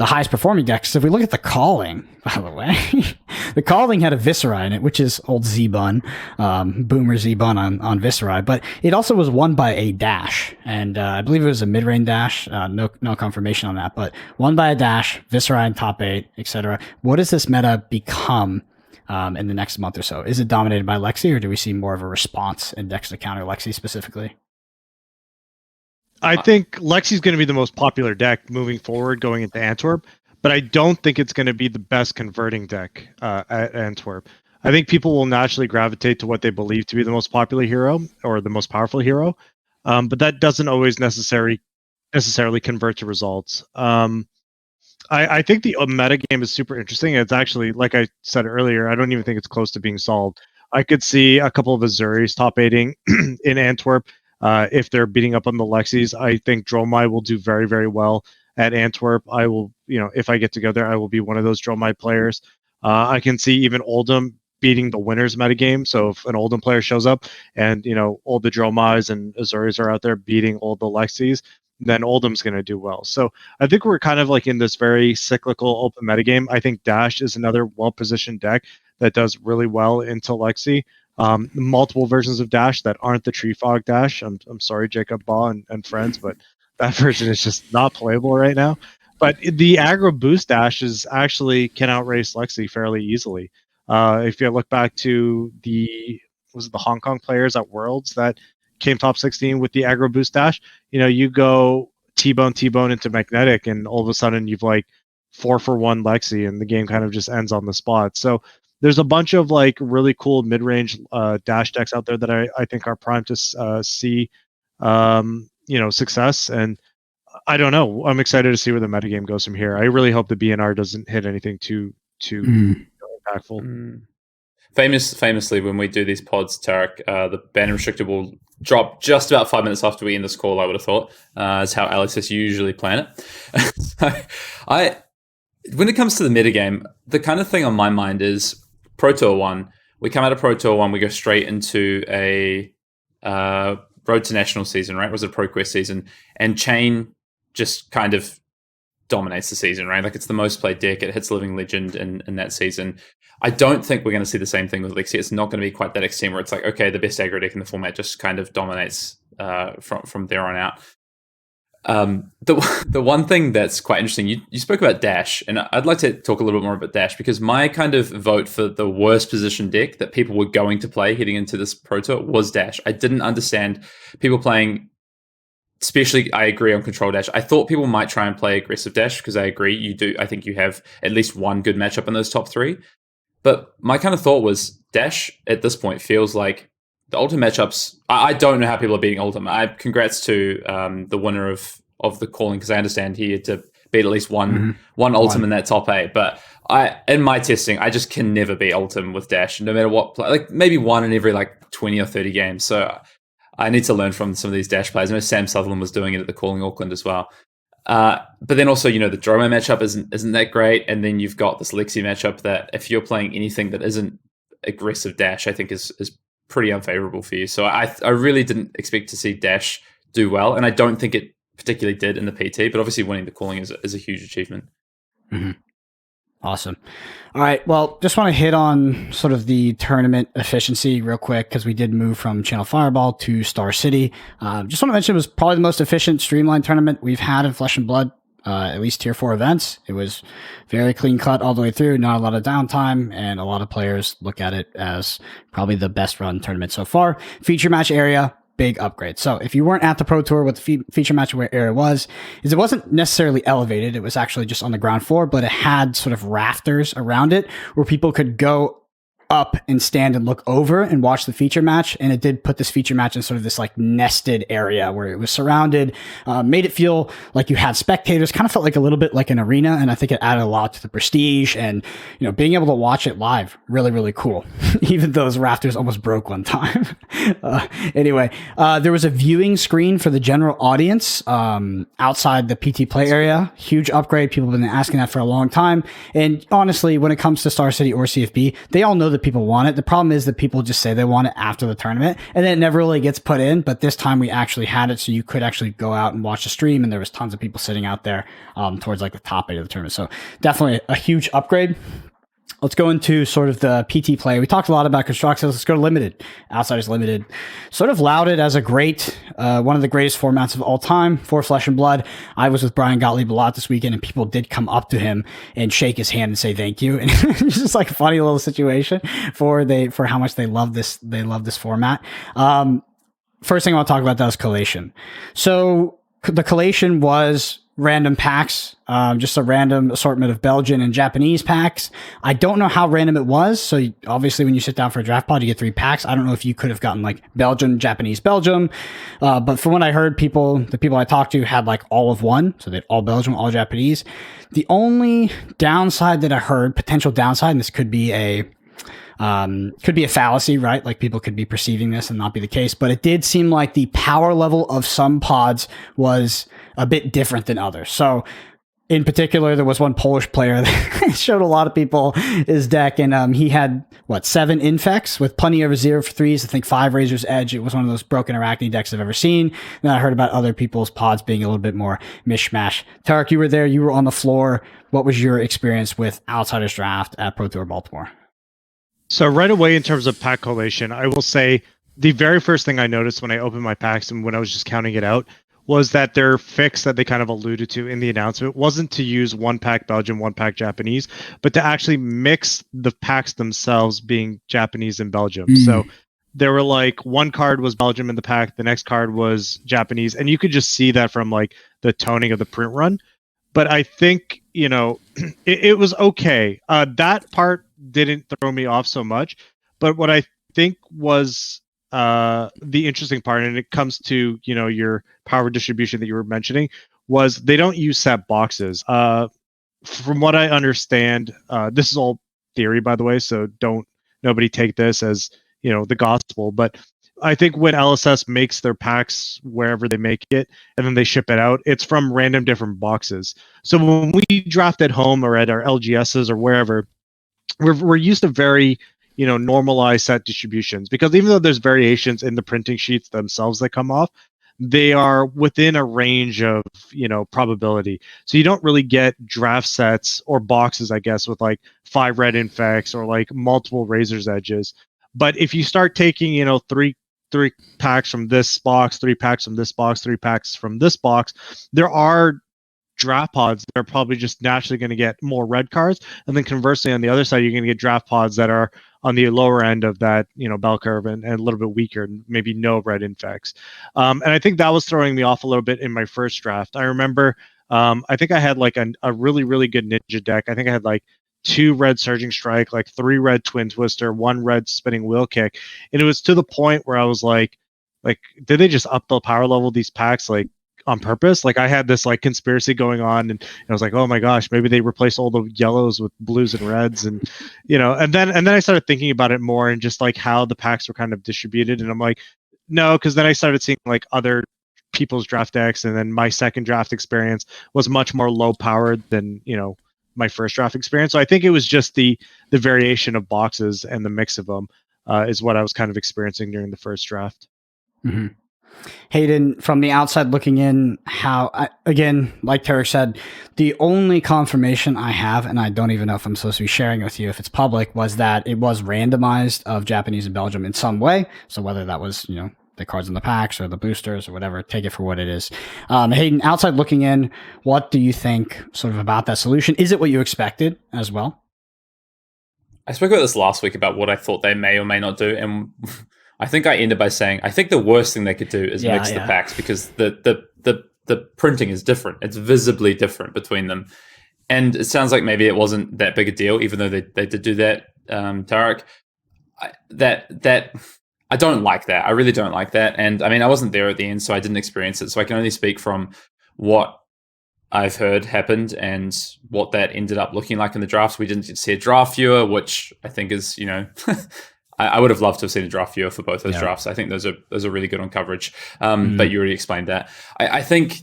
highest performing decks? So if we look at the Calling, by the way, the Calling had a Viscerai in it, which is old Z-Bun, Boomer Z-Bun on Viscerai, but it also was won by a dash, and I believe it was a mid-range dash, no confirmation on that, but won by a dash, Viscerai in top 8, etc. What does this meta become in the next month or so? Is it dominated by Lexi, or do we see more of a response in decks to counter Lexi specifically? I think Lexi's going to be the most popular deck moving forward going into Antwerp, but I don't think it's going to be the best converting deck at Antwerp. I think people will naturally gravitate to what they believe to be the most popular hero or the most powerful hero, but that doesn't always necessarily convert to results. I think the meta game is super interesting. It's actually, like I said earlier, I don't even think it's close to being solved. I could see a couple of Azuris top 8ing in Antwerp. If they're beating up on the Lexis, I think Dromai will do very, very well at Antwerp. I will, if I get to go there, I will be one of those Dromai players. I can see even Oldham beating the winners metagame. So if an Oldham player shows up and, all the Dromais and Azuris are out there beating all the Lexis, then Oldham's going to do well. So I think we're kind of like in this very cyclical open metagame. I think Dash is another well-positioned deck that does really well into Lexi. Multiple versions of Dash that aren't the Tree Fog Dash. I'm sorry, Jacob Baugh and friends, but that version is just not playable right now. But the aggro boost Dash actually can outrace Lexi fairly easily. If you look back to the Hong Kong players at Worlds that came top 16 with the aggro boost Dash, you go T-Bone into Magnetic, and all of a sudden you've like 4-for-1 Lexi, and the game kind of just ends on the spot. So there's a bunch of like really cool mid-range dash decks out there that I think are primed to see success. And I don't know. I'm excited to see where the metagame goes from here. I really hope the BNR doesn't hit anything too impactful. Famously, when we do these pods, Tariq, the ban restricted will drop just about 5 minutes after we end this call, I would have thought. Is how LSS usually plan it. So when it comes to the metagame, the kind of thing on my mind is Pro Tour 1. We come out of Pro Tour 1, we go straight into a Road to National season, right? It was a ProQuest season. And Chain just kind of dominates the season, right? Like, it's the most played deck. It hits Living Legend in that season. I don't think we're going to see the same thing with Lexi. It's not going to be quite that extreme where it's like, okay, the best aggro deck in the format just kind of dominates from there on out. The one thing that's quite interesting, you spoke about Dash, and I'd like to talk a little bit more about Dash, because my kind of vote for the worst position deck that people were going to play heading into this Pro Tour was Dash. I didn't understand people playing, especially, I agree on Control Dash. I thought people might try and play aggressive Dash, because I agree, I think you have at least one good matchup in those top 3. But my kind of thought was Dash at this point feels like the Ultim matchups. I don't know how people are beating Ultim. Congrats to the winner of the calling, because I understand he had to beat at least one Ultim in that top 8. But in my testing, I just can never beat Ultim with Dash, no matter what play. Like, maybe one in every like 20 or 30 games. So I need to learn from some of these Dash players. I know Sam Sutherland was doing it at the Calling Auckland as well. But then also, the Dromo matchup isn't that great, and then you've got this Lexi matchup that if you're playing anything that isn't aggressive Dash, I think is pretty unfavorable for you. So I really didn't expect to see Dash do well, and I don't think it particularly did in the PT. But obviously, winning the calling is a huge achievement. Mm-hmm. Awesome. All right. Well, just want to hit on sort of the tournament efficiency real quick because we did move from Channel Fireball to Star City. Just want to mention it was probably the most efficient streamlined tournament we've had in Flesh and Blood, at least tier 4 events. It was very clean cut all the way through, not a lot of downtime, and a lot of players look at it as probably the best run tournament so far. Feature match area, big upgrade. So if you weren't at the Pro Tour, what the feature match area was, is it wasn't necessarily elevated. It was actually just on the ground floor, but it had sort of rafters around it where people could go up and stand and look over and watch the feature match. And it did put this feature match in sort of this like nested area where it was surrounded, made it feel like you had spectators, kind of felt like a little bit like an arena. And I think it added a lot to the prestige and, being able to watch it live, really, really cool. Even those rafters almost broke one time. Anyway, there was a viewing screen for the general audience, outside the PT play area. Huge upgrade. People have been asking that for a long time. And honestly, when it comes to Star City or CFB, they all know that people want it. The problem is that people just say they want it after the tournament and then it never really gets put in. But this time we actually had it, so you could actually go out and watch the stream, and there was tons of people sitting out there towards like the top 8 of the tournament. So definitely a huge upgrade. Let's go into sort of the PT play. We talked a lot about constructions. Let's go to limited. Outsiders limited, sort of lauded as a great, one of the greatest formats of all time for Flesh and Blood. I was with Brian Gottlieb a lot this weekend, and people did come up to him and shake his hand and say thank you. And it's just like a funny little situation for how much they love this. They love this format. First thing I want to talk about that is collation. So the collation was random packs, just a random assortment of Belgian and Japanese packs. I don't know how random it was. So obviously when you sit down for a draft pod, you get 3 packs. I don't know if you could have gotten like Belgian, Japanese, Belgium. But from what I heard, the people I talked to had like all of one. So they had all Belgium, all Japanese. The only downside that I heard, potential downside, and this could be a fallacy, right? Like people could be perceiving this and not be the case, but it did seem like the power level of some pods was a bit different than others. So in particular, there was one Polish player that showed a lot of people his deck, and he had 7 infects with plenty of 0-for-3s. I think 5 Razor's Edge. It was one of those broken Arachne decks I've ever seen. And I heard about other people's pods being a little bit more mishmash. Tariq, you were there. You were on the floor. What was your experience with Outsiders Draft at Pro Tour Baltimore? So right away, in terms of pack collation, I will say the very first thing I noticed when I opened my packs and when I was just counting it out was that their fix that they kind of alluded to in the announcement wasn't to use 1 pack Belgian, 1 pack Japanese, but to actually mix the packs themselves being Japanese and Belgium. So there were like 1 card was Belgium in the pack, the next card was Japanese, and you could just see that from like the toning of the print run. But I think, it was okay. That part didn't throw me off so much. But what I think was the interesting part, and it comes to, your power distribution that you were mentioning, was they don't use set boxes. From what I understand, this is all theory, by the way, so nobody take this as, the gospel. But I think when LSS makes their packs wherever they make it, and then they ship it out, it's from random different boxes. So when we draft at home or at our LGSs or wherever, we're used to very, normalized set distributions, because even though there's variations in the printing sheets themselves that come off, they are within a range of, probability. So you don't really get draft sets or boxes, I guess, with like 5 red infects or like multiple Razor's Edges. But if you start taking, 3 packs from this box, 3 packs from this box, 3 packs from this box, there are draft pods that are probably just naturally going to get more red cards. And then conversely, on the other side, you're going to get draft pods that are on the lower end of that, bell curve and a little bit weaker, and maybe no red infects. And I think that was throwing me off a little bit in my first draft. I remember, I think I had like a really, really good ninja deck. I think I had like 2 red Surging Strike, like 3 red Twin Twister, 1 red Spinning Wheel Kick. And it was to the point where I was like, did they just up the power level these packs like on purpose? Like I had this like conspiracy going on, and I was like, oh my gosh, maybe they replaced all the yellows with blues and reds, and and then I started thinking about it more and just like how the packs were kind of distributed, and I'm like, no, because then I started seeing like other people's draft decks, and then my second draft experience was much more low powered than my first draft experience. So I think it was just the variation of boxes and the mix of them is what I was kind of experiencing during the first draft. Mm-hmm. Hayden, from the outside looking in, again, like Tariq said, the only confirmation I have, and I don't even know if I'm supposed to be sharing it with you if it's public, was that it was randomized of Japanese and Belgium in some way. So whether that was, the cards in the packs or the boosters or whatever, take it for what it is. Hayden, outside looking in, what do you think sort of about that solution? Is it what you expected as well? I spoke about this last week about what I thought they may or may not do, and I think I ended by saying I think the worst thing they could do is mix the packs, because the printing is different. It's visibly different between them, and it sounds like maybe it wasn't that big a deal, even though they did do that. Tariq, I don't like that. I really don't like that. And I mean, I wasn't there at the end, so I didn't experience it. So I can only speak from what I've heard happened and what that ended up looking like in the drafts. We didn't see a draft viewer, which I think is, I would have loved to have seen a draft viewer for both those drafts. I think those are really good on coverage. But you already explained that. I think,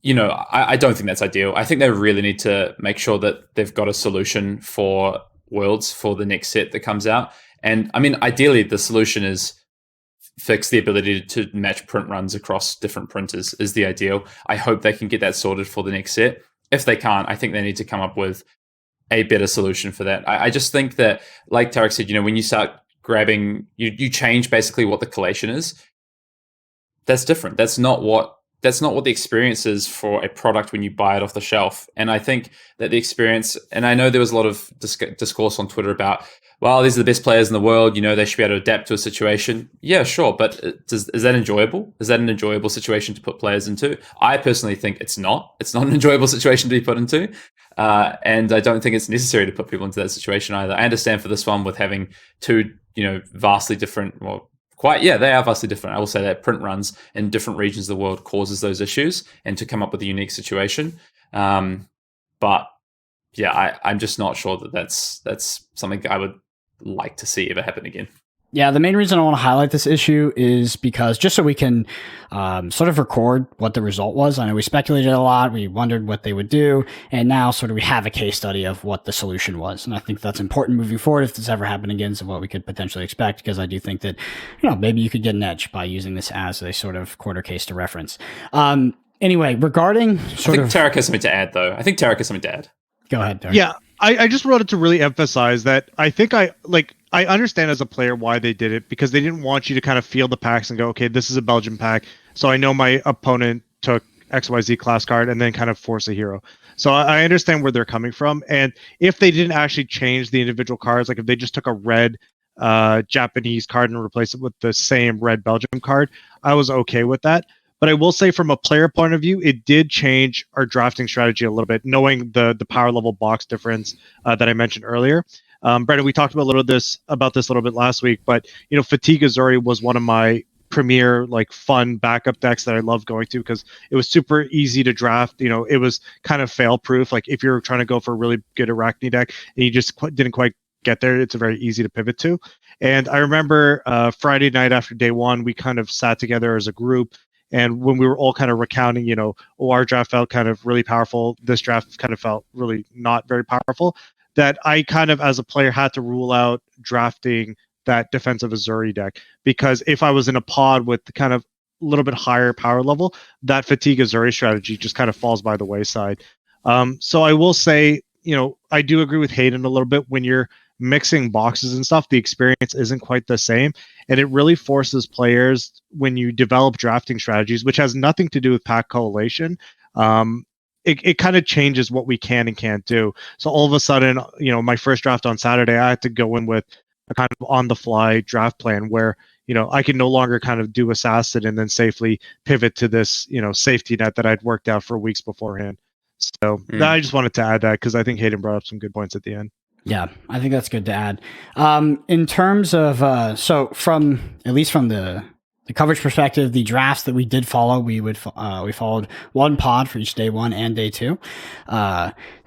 I don't think that's ideal. I think they really need to make sure that they've got a solution for Worlds for the next set that comes out. And I mean, ideally, the solution is fix the ability to match print runs across different printers is the ideal. I hope they can get that sorted for the next set. If they can't, I think they need to come up with a better solution for that. I just think that, like Tariq said, when you start grabbing, you change basically what the collation is. That's different. That's not what the experience is for a product when you buy it off the shelf. And I think that the experience, and I know there was a lot of discourse on Twitter about, well, these are the best players in the world, they should be able to adapt to a situation. Yeah, sure. But is that enjoyable? Is that an enjoyable situation to put players into? I personally think it's not. It's not an enjoyable situation to be put into. And I don't think it's necessary to put people into that situation either. I understand for this one with having two, vastly different, they are vastly different. I will say that print runs in different regions of the world causes those issues, and to come up with a unique situation. But yeah, I'm just not sure that that's something I would like to see ever happen again. Yeah, the main reason I want to highlight this issue is because just so we can sort of record what the result was. I know we speculated a lot, we wondered what they would do, and now sort of we have a case study of what the solution was. And I think that's important moving forward if this ever happened again, so what we could potentially expect, because I do think that, maybe you could get an edge by using this as a sort of quarter case to reference. Anyway, regarding I think Tariq has something to add, though. Go ahead, Tariq. Yeah, I just wanted to really emphasize that I think I understand as a player why they did it, because they didn't want you to kind of feel the packs and go, okay, this is a Belgian pack, so I know my opponent took XYZ class card, and then kind of force a hero. So I understand where they're coming from. And if they didn't actually change the individual cards, like if they just took a red Japanese card and replaced it with the same red Belgium card, I was okay with that. But I will say from a player point of view, it did change our drafting strategy a little bit, knowing the power level box difference that I mentioned earlier. Brendan, we talked about this a little bit last week, but Fatigue Azuri was one of my premier fun backup decks that I loved going to, because it was super easy to draft. It was kind of fail proof. Like if you're trying to go for a really good Arachne deck and you just didn't quite get there, it's a very easy to pivot to. And I remember Friday night after day one, we kind of sat together as a group. And when we were all kind of recounting, our draft felt kind of really powerful, this draft kind of felt really not very powerful, that I kind of, as a player, had to rule out drafting that defensive Azuri deck. Because if I was in a pod with the kind of a little bit higher power level, that Fatigue Azuri strategy just kind of falls by the wayside. So I will say, I do agree with Hayden a little bit. When you're mixing boxes and stuff, the experience isn't quite the same, and it really forces players, when you develop drafting strategies, which has nothing to do with pack collation, it kind of changes what we can and can't do. So all of a sudden, my first draft on Saturday, I had to go in with a kind of on the fly draft plan where I can no longer kind of do assassin and then safely pivot to this safety net that I'd worked out for weeks beforehand. So I just wanted to add that, because I think Hayden brought up some good points at the end. Yeah, I think that's good to add. In terms of, so from, at least from the coverage perspective, the drafts that we did follow, we followed one pod for each day one and day two.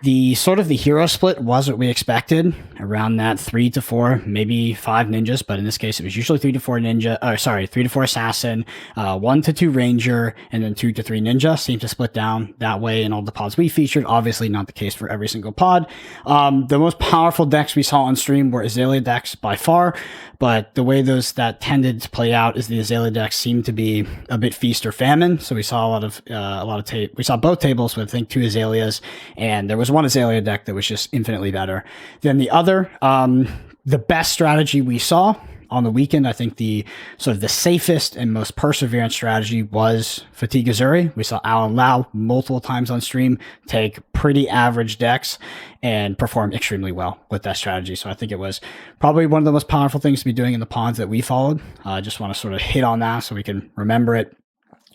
The sort of the hero split was what we expected, around that 3 to 4, maybe 5 ninjas, but in this case it was usually 3 to 4 3 to 4 assassin, 1 to 2 ranger, and then 2 to 3 ninja. Seemed to split down that way in all the pods we featured. Obviously not the case for every single pod. The most powerful decks we saw on stream were Azalea decks by far, but the way that tended to play out is the Azalea decks seemed to be a bit feast or famine. So we saw we saw both tables with I think 2 Azaleas, and there was one Azalea deck that was just infinitely better than the other. The best strategy we saw on the weekend, I think the sort of the safest and most perseverant strategy was Fatigue Azuri. We saw Alan Lau multiple times on stream take pretty average decks and perform extremely well with that strategy. So I think it was probably one of the most powerful things to be doing in the pods that we followed. I just want to sort of hit on that so we can remember it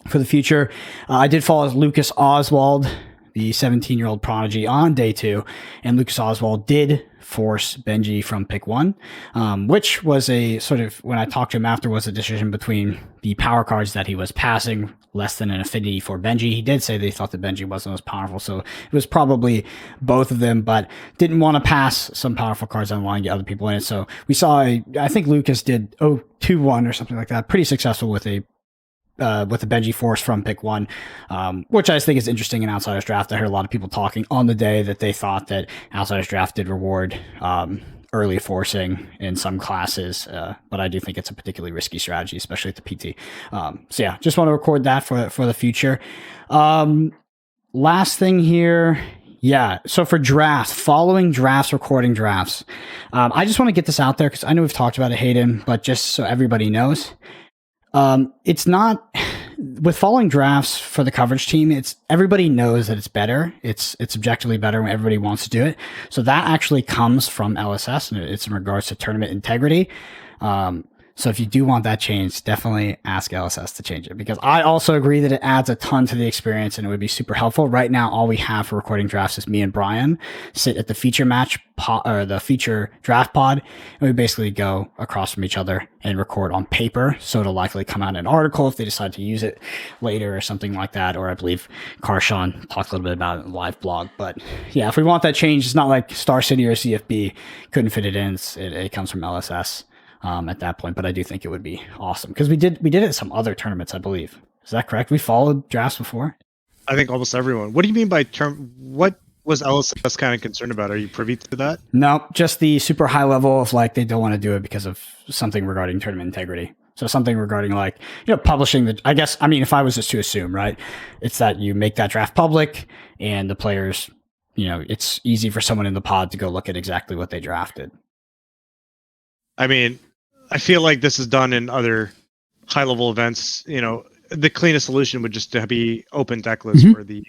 for the future. I did follow Lucas Oswald, the 17-year-old prodigy, on day 2, and Lucas Oswald did force Benji from pick 1, which was a sort of, when I talked to him after, was a decision between the power cards that he was passing less than an affinity for Benji. He did say they thought that Benji wasn't as powerful, so it was probably both of them, but didn't want to pass some powerful cards and want to get other people in it. So we saw, I think Lucas did 2-1 or something like that, pretty successful with the Benji force from pick 1, which I think is interesting in Outsiders Draft. I heard a lot of people talking on the day that they thought that Outsiders Draft did reward early forcing in some classes, but I do think it's a particularly risky strategy, especially at the PT. So yeah, just want to record that for the future. Last thing here. Yeah, so for drafts, following drafts, recording drafts, I just want to get this out there because I know we've talked about it, Hayden, but just so everybody knows, it's not with following drafts for the coverage team. It's everybody knows that it's better. It's objectively better when everybody wants to do it. So that actually comes from LSS, and it's in regards to tournament integrity. So if you do want that changed, definitely ask LSS to change it, because I also agree that it adds a ton to the experience and it would be super helpful. Right now, all we have for recording drafts is me and Brian sit at the feature match or the feature draft pod, and we basically go across from each other and record on paper. So it'll likely come out in an article if they decide to use it later or something like that. Or I believe Karshawn talked a little bit about it in the live blog. But yeah, if we want that change, it's not like Star City or CFB couldn't fit it in. It comes from LSS. At that point, but I do think it would be awesome because we did it at some other tournaments, I believe. Is that correct? We followed drafts before? I think almost everyone. What do you mean by what was LSS kind of concerned about? Are you privy to that? No, just the super high level of like they don't want to do it because of something regarding tournament integrity. So something regarding like, publishing if I was just to assume, right, it's that you make that draft public and the players, it's easy for someone in the pod to go look at exactly what they drafted. I mean, I feel like this is done in other high-level events. The cleanest solution would just to be open deck list for the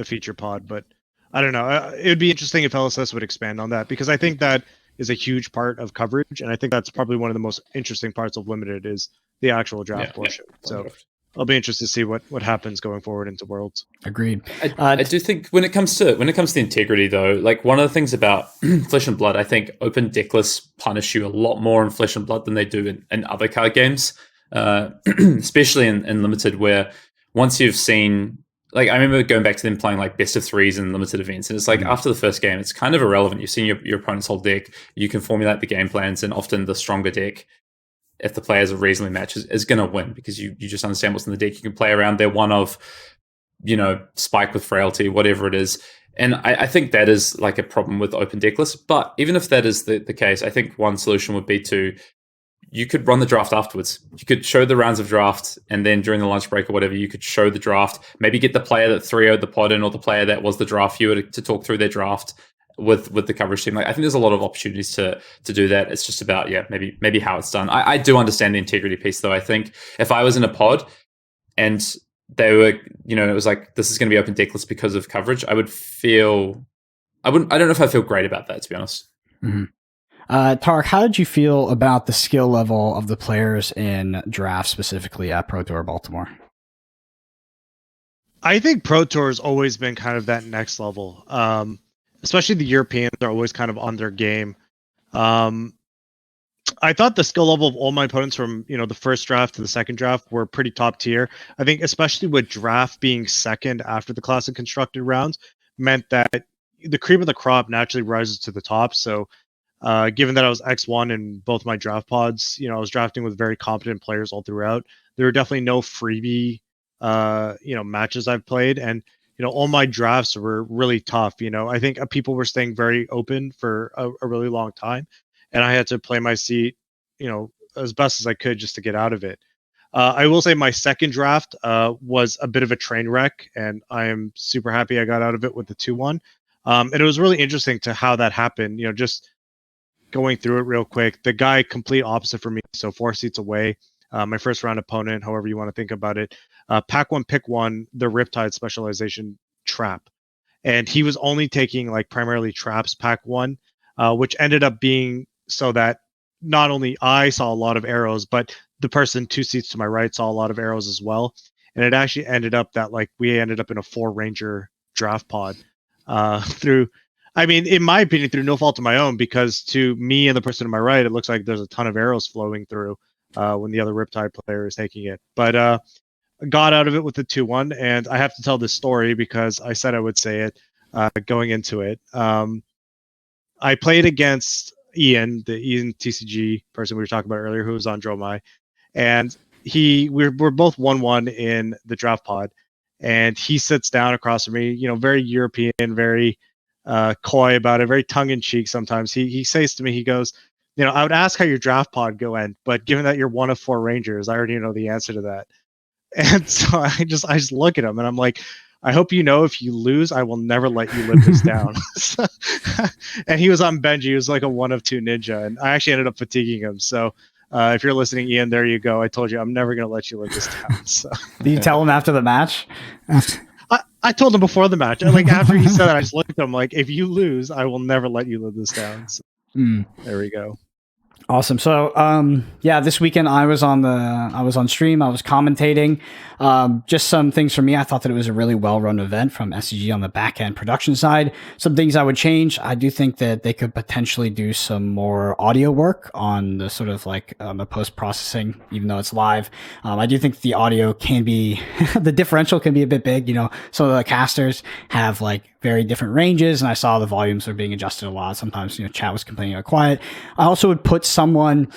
feature pod. But I don't know. It would be interesting if LSS would expand on that, because I think that is a huge part of coverage, and I think that's probably one of the most interesting parts of Limited is the actual draft portion. So I'll be interested to see what happens going forward into Worlds. Agreed. I do think when it comes to integrity, though, like one of the things about Flesh and Blood, I think open deck lists punish you a lot more in Flesh and Blood than they do in other card games, especially in Limited, where once you've seen, like, I remember going back to them playing like best of threes in Limited events, and it's like after the first game, it's kind of irrelevant. You've seen your opponent's whole deck, you can formulate the game plans, and often the stronger deck, if the players are reasonably matched, is going to win because you just understand what's in the deck. You can play around their one of, spike with frailty, whatever it is. And I think that is like a problem with open deck lists. But even if that is the case, I think one solution would be you could run the draft afterwards. You could show the rounds of draft, and then during the lunch break or whatever, you could show the draft. Maybe get the player that 3-0'd the pod in, or the player that was the draft viewer to talk through their draft with the coverage team. Like, I think there's a lot of opportunities to do that. It's just about maybe how it's done. I do understand the integrity piece, though. I think if I was in a pod and they were, it was like, this is going to be open deck list because of coverage, I don't know if I feel great about that, to be honest. Mm-hmm. Tariq, how did you feel about the skill level of the players in draft, specifically at Pro Tour Baltimore? I think Pro Tour has always been kind of that next level. Especially the Europeans are always kind of on their game. I thought the skill level of all my opponents from, the first draft to the second draft were pretty top tier. I think especially with draft being second after the classic constructed rounds meant that, the cream of the crop naturally rises to the top. So given that I was X1 in both my draft pods, I was drafting with very competent players all throughout. There were definitely no freebie, matches I've played, and all my drafts were really tough. I think people were staying very open for a really long time, and I had to play my seat, as best as I could just to get out of it. I will say my second draft was a bit of a train wreck, and I am super happy I got out of it with the 2-1. And it was really interesting to how that happened. Just going through it real quick, the guy complete opposite for me, so 4 seats away. My first round opponent, however you want to think about it, pack one, pick one, the Riptide specialization trap. And he was only taking like primarily traps pack one, which ended up being so that not only I saw a lot of arrows, but the person 2 seats to my right saw a lot of arrows as well. And it actually ended up that like we ended up in a 4 ranger draft pod through, in my opinion, through no fault of my own, because to me and the person to my right, it looks like there's a ton of arrows flowing through when the other Riptide player is taking it. But got out of it with the 2-1, and I have to tell this story because I said I would say it going into it. I played against Ian, the Ian TCG person we were talking about earlier, who was on Dromai, and we're both 1-1 in the draft pod, and he sits down across from me, very European, very coy about it, very tongue-in-cheek sometimes. He says to me, he goes, I would ask how your draft pod go end, but given that you're one of 4 Rangers, I already know the answer to that. And so I just look at him and I'm like, I hope if you lose, I will never let you live this down. And he was on Benji. He was like a 1 of 2 ninja, and I actually ended up fatiguing him. So if you're listening, Ian, there you go. I told you I'm never going to let you live this down. So. Did you tell him after the match? I told him before the match. Like after he said that, I just looked at him like, if you lose, I will never let you live this down. So, There we go. Awesome. So, this weekend I was on stream. I was commentating. Just some things for me. I thought that it was a really well-run event from SCG on the back-end production side. Some things I would change. I do think that they could potentially do some more audio work on the sort of like the post-processing, even though it's live. I do think the audio can be, the differential can be a bit big. Some of the casters have like very different ranges, and I saw the volumes are being adjusted a lot. Sometimes, chat was complaining about quiet. I also would put someone,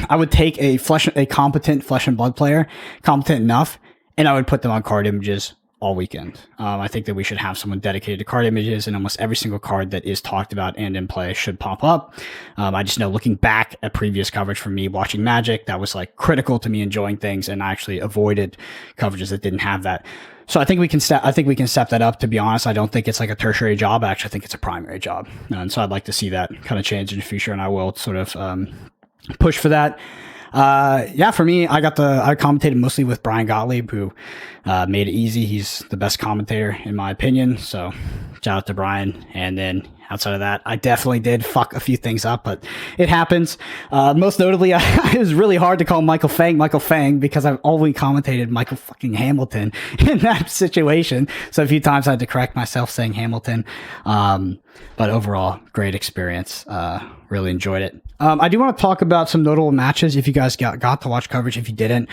I would take a competent flesh and blood player, competent enough, and I would put them on card images all weekend. I think that we should have someone dedicated to card images, and almost every single card that is talked about and in play should pop up. I just know, looking back at previous coverage from me watching Magic, that was like critical to me enjoying things, and I actually avoided coverages that didn't have that. So I think we can step that up. To be honest, I don't think it's like a tertiary job. I actually think it's a primary job. And so I'd like to see that kind of change in the future, and I will sort of push for that. For me, I commentated mostly with Brian Gottlieb, who made it easy. He's the best commentator in my opinion. So shout out to Brian. And then outside of that, I definitely did fuck a few things up, but it happens. Most notably, it was really hard to call Michael Fang because I've only commentated Michael fucking Hamilton in that situation. So a few times I had to correct myself saying Hamilton. But overall, great experience. Really enjoyed it. I do want to talk about some notable matches if you guys got to watch coverage. If you didn't,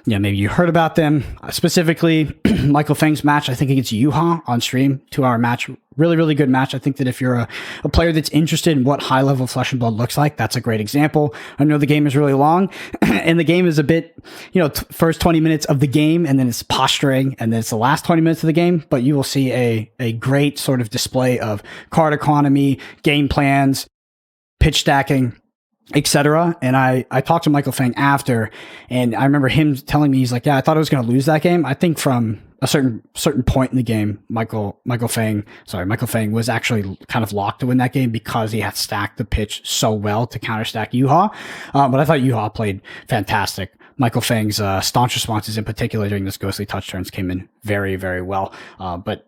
maybe you heard about them. Specifically, Michael Fang's match, I think against Yuha on stream, 2-hour match. Really, really good match. I think that if you're a player that's interested in what high level Flesh and Blood looks like, that's a great example. I know the game is really long and the game is a bit, first 20 minutes of the game, and then it's posturing, and then it's the last 20 minutes of the game, but you will see a great sort of display of card economy, game plans, pitch stacking, etc. And I talked to Michael Fang after, and I remember him telling me, he's like, yeah, I thought I was going to lose that game. I think from a certain point in the game, Michael Fang was actually kind of locked to win that game because he had stacked the pitch so well to counter stack Yuha. But I thought Yuha played fantastic. Michael Fang's staunch responses in particular during those ghostly touch turns came in very, very well. But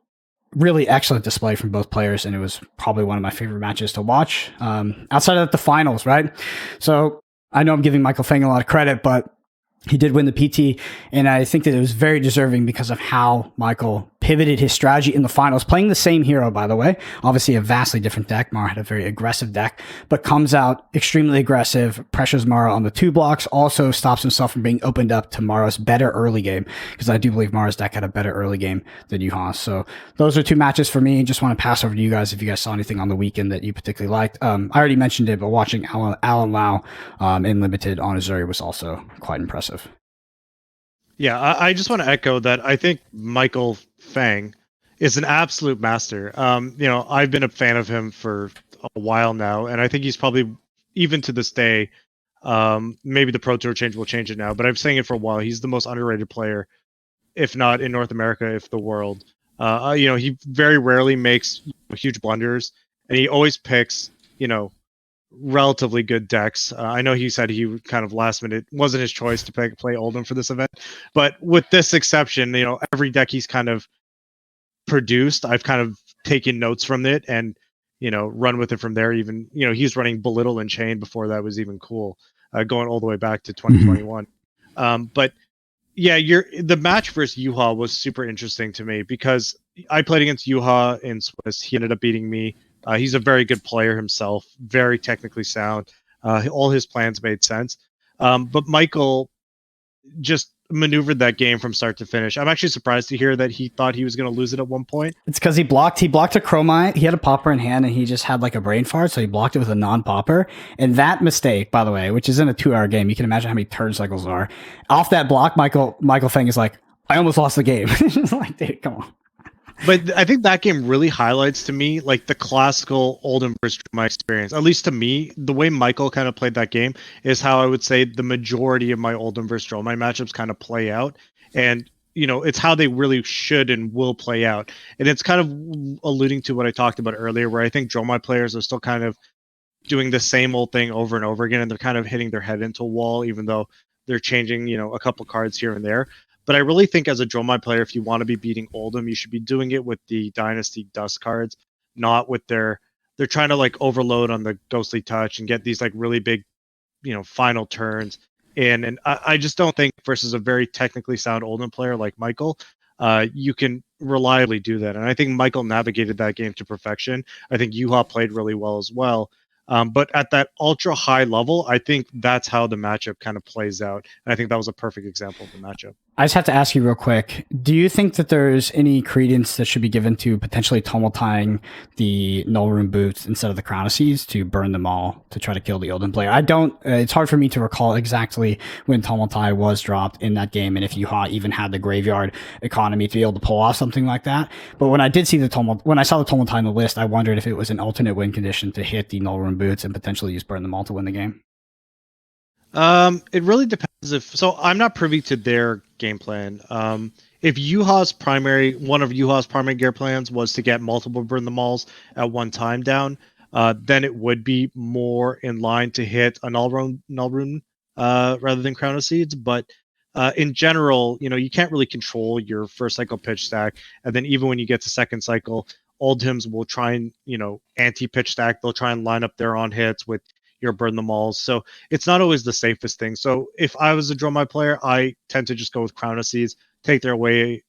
really excellent display from both players, and it was probably one of my favorite matches to watch. Outside of the finals, right? So I know I'm giving Michael Fang a lot of credit, but he did win the PT, and I think that it was very deserving because of how Michael pivoted his strategy in the finals, playing the same hero, by the way. Obviously, a vastly different deck. Mara had a very aggressive deck, but comes out extremely aggressive, pressures Mara on the 2 blocks, also stops himself from being opened up to Mara's better early game, because I do believe Mara's deck had a better early game than Yuha's. So those are 2 matches for me. Just want to pass over to you guys if you guys saw anything on the weekend that you particularly liked. I already mentioned it, but watching Alan Lau in Limited on Azuri was also quite impressive. Yeah, I just want to echo that. I think Michael Fang is an absolute master. I've been a fan of him for a while now, and I think he's probably, even to this day, maybe the Pro Tour change will change it now, but I'm saying it for a while. He's the most underrated player, if not in North America, if the world. He very rarely makes huge blunders, and he always picks, relatively good decks. I know he said he kind of last minute wasn't his choice to play Oldhim for this event, but with this exception, every deck he's kind of produced, I've kind of taken notes from it and run with it from there. Even he's running Belittle and Chain before that was even cool, going all the way back to 2021. But yeah, the match versus Yuha was super interesting to me because I played against Yuha in Swiss. He ended up beating me. He's a very good player himself, very technically sound. All his plans made sense. But Michael just maneuvered that game from start to finish. I'm actually surprised to hear that he thought he was going to lose it at one point. It's because he blocked a Chromite. He had a popper in hand and he just had like a brain fart, so he blocked it with a non-popper. And that mistake, by the way, which is in a 2-hour game, you can imagine how many turn cycles are. Off that block, Michael Feng is like, I almost lost the game. It's like, dude, come on. But I think that game really highlights to me like the classical Oldhim versus my experience. At least to me, the way Michael kind of played that game is how I would say the majority of my Oldhim versus my matchups kind of play out. And it's how they really should and will play out. And it's kind of alluding to what I talked about earlier, where I think Dromai players are still kind of doing the same old thing over and over again, and they're kind of hitting their head into a wall, even though they're changing, a couple cards here and there. But I really think as a Dromai player, if you want to be beating Oldhim, you should be doing it with the Dynasty Dust cards, not with they're trying to like overload on the Ghostly Touch and get these like really big, final turns. And I just don't think versus a very technically sound Oldhim player like Michael, you can reliably do that. And I think Michael navigated that game to perfection. I think Yuha played really well as well. But at that ultra high level, I think that's how the matchup kind of plays out. And I think that was a perfect example of the matchup. I just have to ask you real quick. Do you think that there's any credence that should be given to potentially tumultying the Null Rune boots instead of the Crown of Seas to burn them all to try to kill the Oldhim player? I don't, it's hard for me to recall exactly when Tumulty was dropped in that game and if Yuha even had the graveyard economy to be able to pull off something like that. But when I did see when I saw the Tumulty on the list, I wondered if it was an alternate win condition to hit the Null Rune boots and potentially use burn them all to win the game. It really depends so I'm not privy to their game plan. If one of Yuha's primary gear plans was to get multiple burn them alls at one time down, then it would be more in line to hit a null rune rather than Crown of Seeds. But in general, you can't really control your first cycle pitch stack, and then even when you get to second cycle, Oldhims will try and anti-pitch stack. They'll try and line up their on hits with your burn them alls. So it's not always the safest thing. So if I was a Dromai player, I tend to just go with Crown of Seas, take their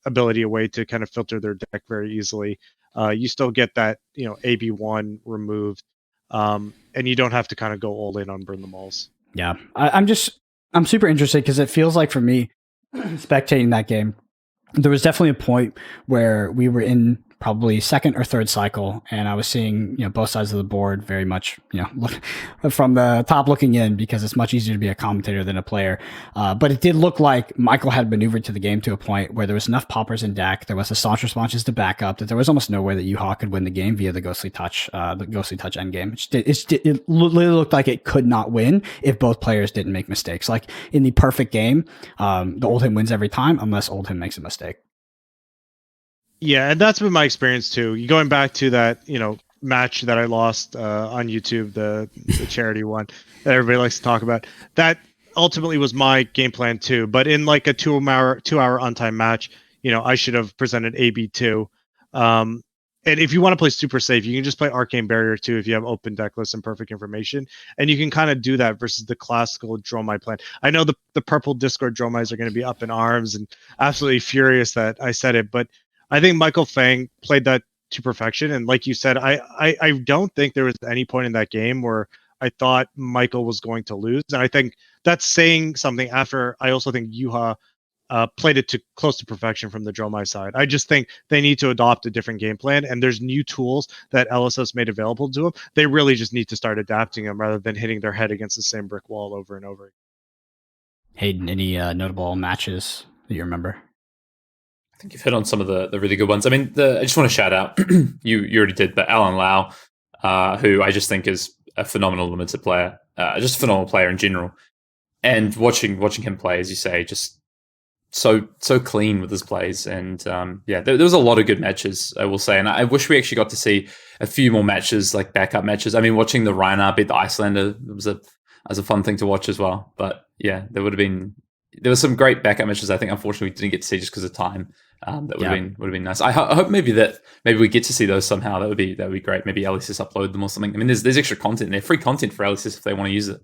ability away to kind of filter their deck very easily. You still get that AB1 removed, and you don't have to kind of go all in on burn them alls. Yeah, I'm super interested because it feels like for me, spectating that game, there was definitely a point where we were in probably second or third cycle, and I was seeing both sides of the board very much look from the top looking in, because it's much easier to be a commentator than a player. But it did look like Michael had maneuvered to the game to a point where there was enough poppers in deck, there was a staunch responses to back up, that there was almost no way that Yuha could win the game via the Ghostly Touch endgame. It literally looked like it could not win if both players didn't make mistakes. Like in the perfect game, the Oldhim wins every time unless Oldhim makes a mistake. Yeah, and that's been my experience too. Going back to that, match that I lost on YouTube, the charity one that everybody likes to talk about. That ultimately was my game plan too. But in like a 2 hour on-time match, I should have presented AB2. And if you want to play super safe, you can just play Arcane Barrier too if you have open deck lists and perfect information. And you can kind of do that versus the classical Dromai plan. I know the purple Discord Dromais are going to be up in arms and absolutely furious that I said it, but I think Michael Fang played that to perfection. And like you said, I don't think there was any point in that game where I thought Michael was going to lose. And I think that's saying something after I also think Yuha played it to close to perfection from the Dromai side. I just think they need to adopt a different game plan, and there's new tools that LSS made available to them. They really just need to start adapting them rather than hitting their head against the same brick wall over and over. Hayden, any notable matches that you remember? I think you've hit on some of the really good ones. I mean, I just want to shout out, you already did, but Alan Lau, who I just think is a phenomenal limited player, just a phenomenal player in general. And watching him play, as you say, just so clean with his plays. And there was a lot of good matches, I will say. And I wish we actually got to see a few more matches, like backup matches. I mean, watching the Reinar beat the Icelander was a fun thing to watch as well. But yeah, there were some great backup matches. I think unfortunately we didn't get to see just because of time. That would have been nice. I hope maybe we get to see those somehow. That would be great. Maybe LSS upload them or something. I mean, there's extra content there, free content for LSS if they want to use it.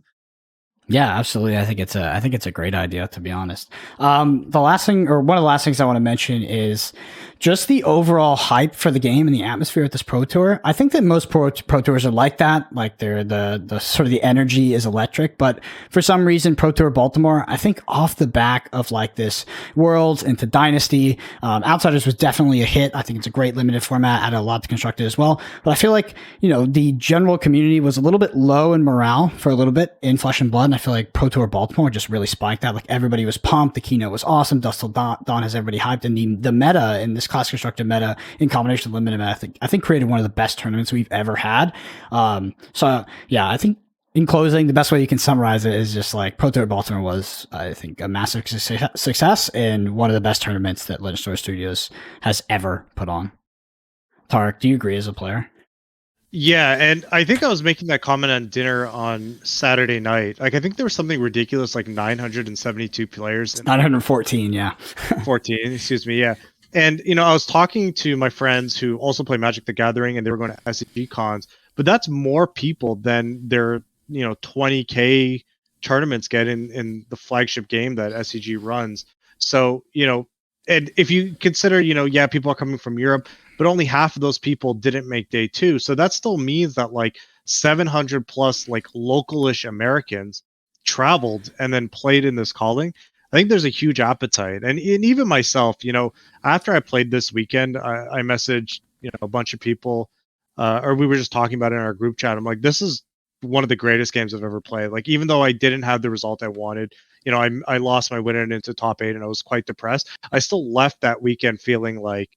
Yeah, absolutely. I think it's a great idea, to be honest. One of the last things I want to mention is just the overall hype for the game and the atmosphere at this Pro Tour. I think that most Pro Tours are like that. Like they're the sort of the energy is electric, but for some reason, Pro Tour Baltimore, I think off the back of like this Worlds into Dynasty, Outsiders was definitely a hit. I think it's a great limited format, added a lot to construct it as well. But I feel like, the general community was a little bit low in morale for a little bit in Flesh and Blood. And I feel like Pro Tour Baltimore just really spiked that. Like everybody was pumped. The keynote was awesome. Dust Till Dawn has everybody hyped. And the meta in this class constructed meta in combination with limited meta, I think created one of the best tournaments we've ever had. I think in closing, the best way you can summarize it is just like Pro Tour Baltimore was, I think, a massive success and one of the best tournaments that Legend Story Studios has ever put on. Tariq, do you agree as a player? Yeah, and I think I was making that comment on dinner on Saturday night. Like, I think there was something ridiculous, like 972 players. 914, yeah. 14, excuse me, yeah. And, I was talking to my friends who also play Magic the Gathering, and they were going to SCG cons, but that's more people than their, 20K tournaments get in the flagship game that SCG runs. So, and if you consider, people are coming from Europe, but only half of those people didn't make day two. So that still means that like 700 plus like localish Americans traveled and then played in this calling. I think there's a huge appetite. And even myself, after I played this weekend, I messaged, a bunch of people, or we were just talking about it in our group chat. I'm like, this is one of the greatest games I've ever played. Like, even though I didn't have the result I wanted, I lost my winner into top 8 and I was quite depressed. I still left that weekend feeling like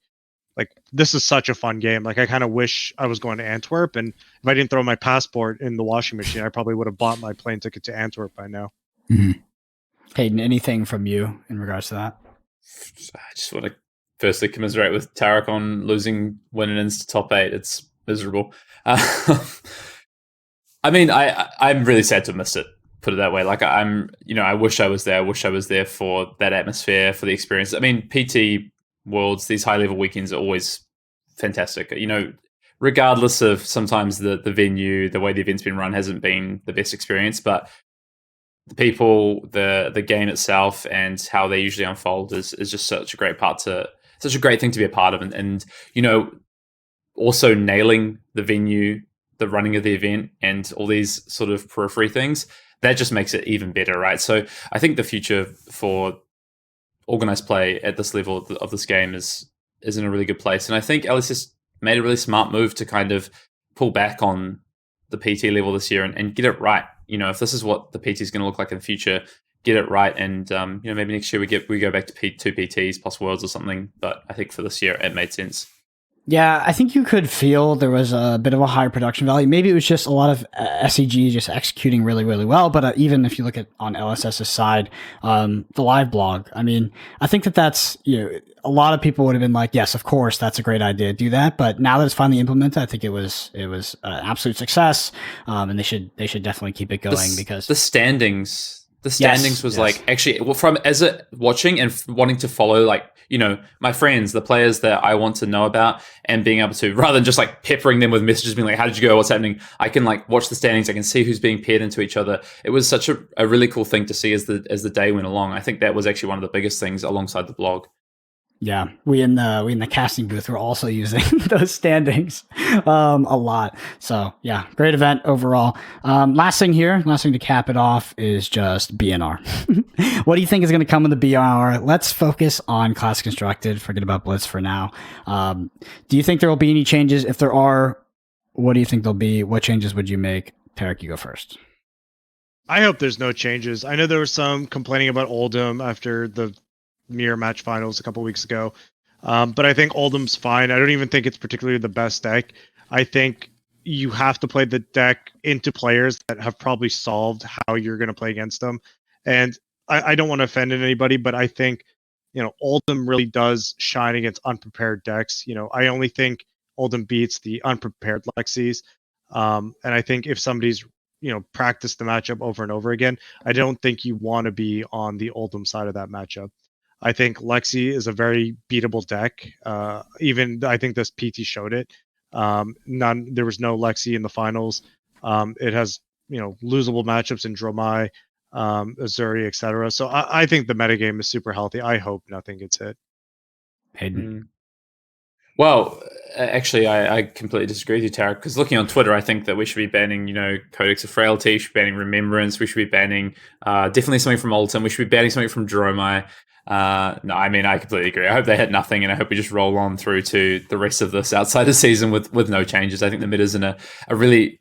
this is such a fun game. Like, I kind of wish I was going to Antwerp, and if I didn't throw my passport in the washing machine, I probably would have bought my plane ticket to Antwerp by now. Mm-hmm. Hayden, anything from you in regards to that? I just want to firstly commiserate with Tariq on losing winning into top 8. It's miserable. I mean, I'm really sad to have missed it, put it that way. Like, I wish I was there. I wish I was there for that atmosphere, for the experience. I mean, PT Worlds, these high level weekends are always fantastic. Regardless of sometimes the venue, the way the event's been run hasn't been the best experience, but the people, the game itself, and how they usually unfold is just such a great thing to be a part of, and also nailing the venue, the running of the event, and all these sort of periphery things, that just makes it even better, right? So I think the future for organized play at this level of this game is in a really good place. And I think LSS made a really smart move to kind of pull back on the PT level this year and get it right. If this is what the PT is going to look like in the future, get it right. And, maybe next year we go back to 2 PTs plus Worlds or something. But I think for this year, it made sense. Yeah, I think you could feel there was a bit of a higher production value. Maybe it was just a lot of SCG just executing really, really well. But even if you look at on LSS's side, the live blog, I mean, I think that's, a lot of people would have been like, yes, of course, that's a great idea to do that. But now that it's finally implemented, I think it was an absolute success. And they should definitely keep it going because the standings was like actually from watching and wanting to follow, like, my friends, the players that I want to know about, and being able to, rather than just like peppering them with messages being like, how did you go? What's happening? I can like watch the standings. I can see who's being paired into each other. It was such a really cool thing to see as the day went along. I think that was actually one of the biggest things alongside the blog. Yeah, we in the casting booth were also using those standings a lot. So yeah, great event overall. Last thing to cap it off is just BNR. What do you think is going to come in the BNR? Let's focus on Class Constructed. Forget about Blitz for now. Do you think there will be any changes? If there are, what do you think there'll be? What changes would you make? Tariq, you go first. I hope there's no changes. I know there was some complaining about Oldham after the mirror match finals a couple weeks ago, but I think Oldham's fine. I don't even think it's particularly the best deck. I think you have to play the deck into players that have probably solved how you're going to play against them. And I don't want to offend anybody, but I think, Oldham really does shine against unprepared decks. I only think Oldham beats the unprepared Lexies. And I think if somebody's practiced the matchup over and over again, I don't think you want to be on the Oldham side of that matchup. I think Lexi is a very beatable deck. Even I think this PT showed it. There was no Lexi in the finals. It has losable matchups in Dromai, Azuri, etc. So I think the metagame is super healthy. I hope nothing gets hit. Hayden. Well, actually, I completely disagree with you, Tariq, because looking on Twitter, I think that we should be banning, Codex of Frailty, we should be banning Remembrance, we should be banning definitely something from Alton, we should be banning something from Dromai. No, I mean, I completely agree. I hope they hit nothing, and I hope we just roll on through to the rest of this outside the season with no changes. I think the meta's in a really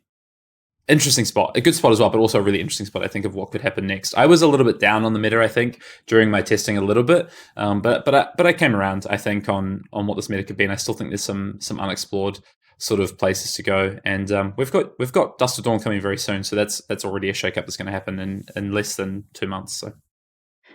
interesting spot, a good spot as well, but also a really interesting spot, I think, of what could happen next. I was a little bit down on the meta, I think, during my testing a little bit, but I came around, I think, on what this meta could be, and I still think there's some unexplored sort of places to go. And we've got Dust of Dawn coming very soon, so that's already a shakeup that's going to happen in less than 2 months. So.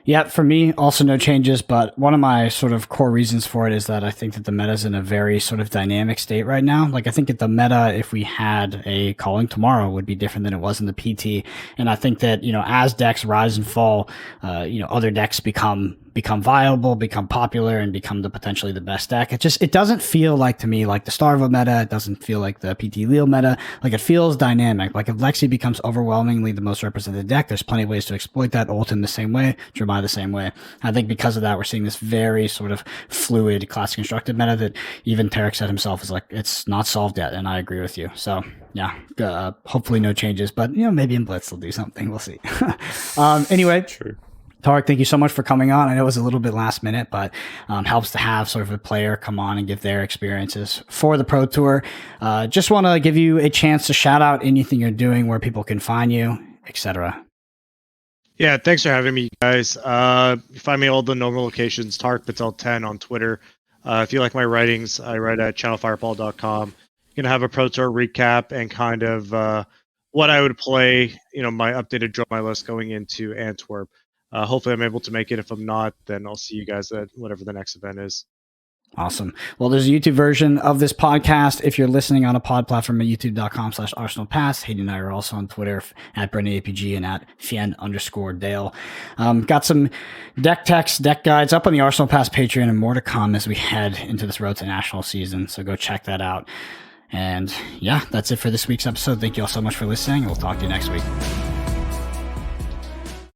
Yeah, for me, also no changes, but one of my sort of core reasons for it is that I think that the meta is in a very sort of dynamic state right now. Like, I think that the meta, if we had a calling tomorrow, would be different than it was in the PT. And I think that, as decks rise and fall, other decks become viable, become popular, and become potentially the best deck. It doesn't feel like, to me, like the Starvo meta. It doesn't feel like the PT Leo meta. Like, it feels dynamic. Like, if Lexi becomes overwhelmingly the most represented deck, there's plenty of ways to exploit that. Ultim the same way, Dromai the same way. I think because of that, we're seeing this very sort of fluid Class Constructed meta that even Tariq said himself is like, it's not solved yet, and I agree with you. So yeah, hopefully no changes, but maybe in Blitz they'll do something. We'll see. Anyway. True. Tariq, thank you so much for coming on. I know it was a little bit last minute, but helps to have sort of a player come on and give their experiences for the Pro Tour. Just want to give you a chance to shout out anything you're doing, where people can find you, etc. Yeah, thanks for having me, guys. You find me all the normal locations, Tariq Patel 10 on Twitter. If you like my writings, I write at channelfireball.com. You're going to have a Pro Tour recap and kind of what I would play, my updated draw my list going into Antwerp. Hopefully I'm able to make it. If I'm not, then I'll see you guys at whatever the next event is. Awesome. Well, there's a YouTube version of this podcast. If you're listening on a pod platform at youtube.com/ArsenalPass, Hayden and I are also on Twitter at BrendanAPG and at Fien_Dale. Got some deck techs, deck guides up on the Arsenal Pass Patreon, and more to come as we head into this road to national season. So go check that out. And yeah, that's it for this week's episode. Thank you all so much for listening, and we'll talk to you next week.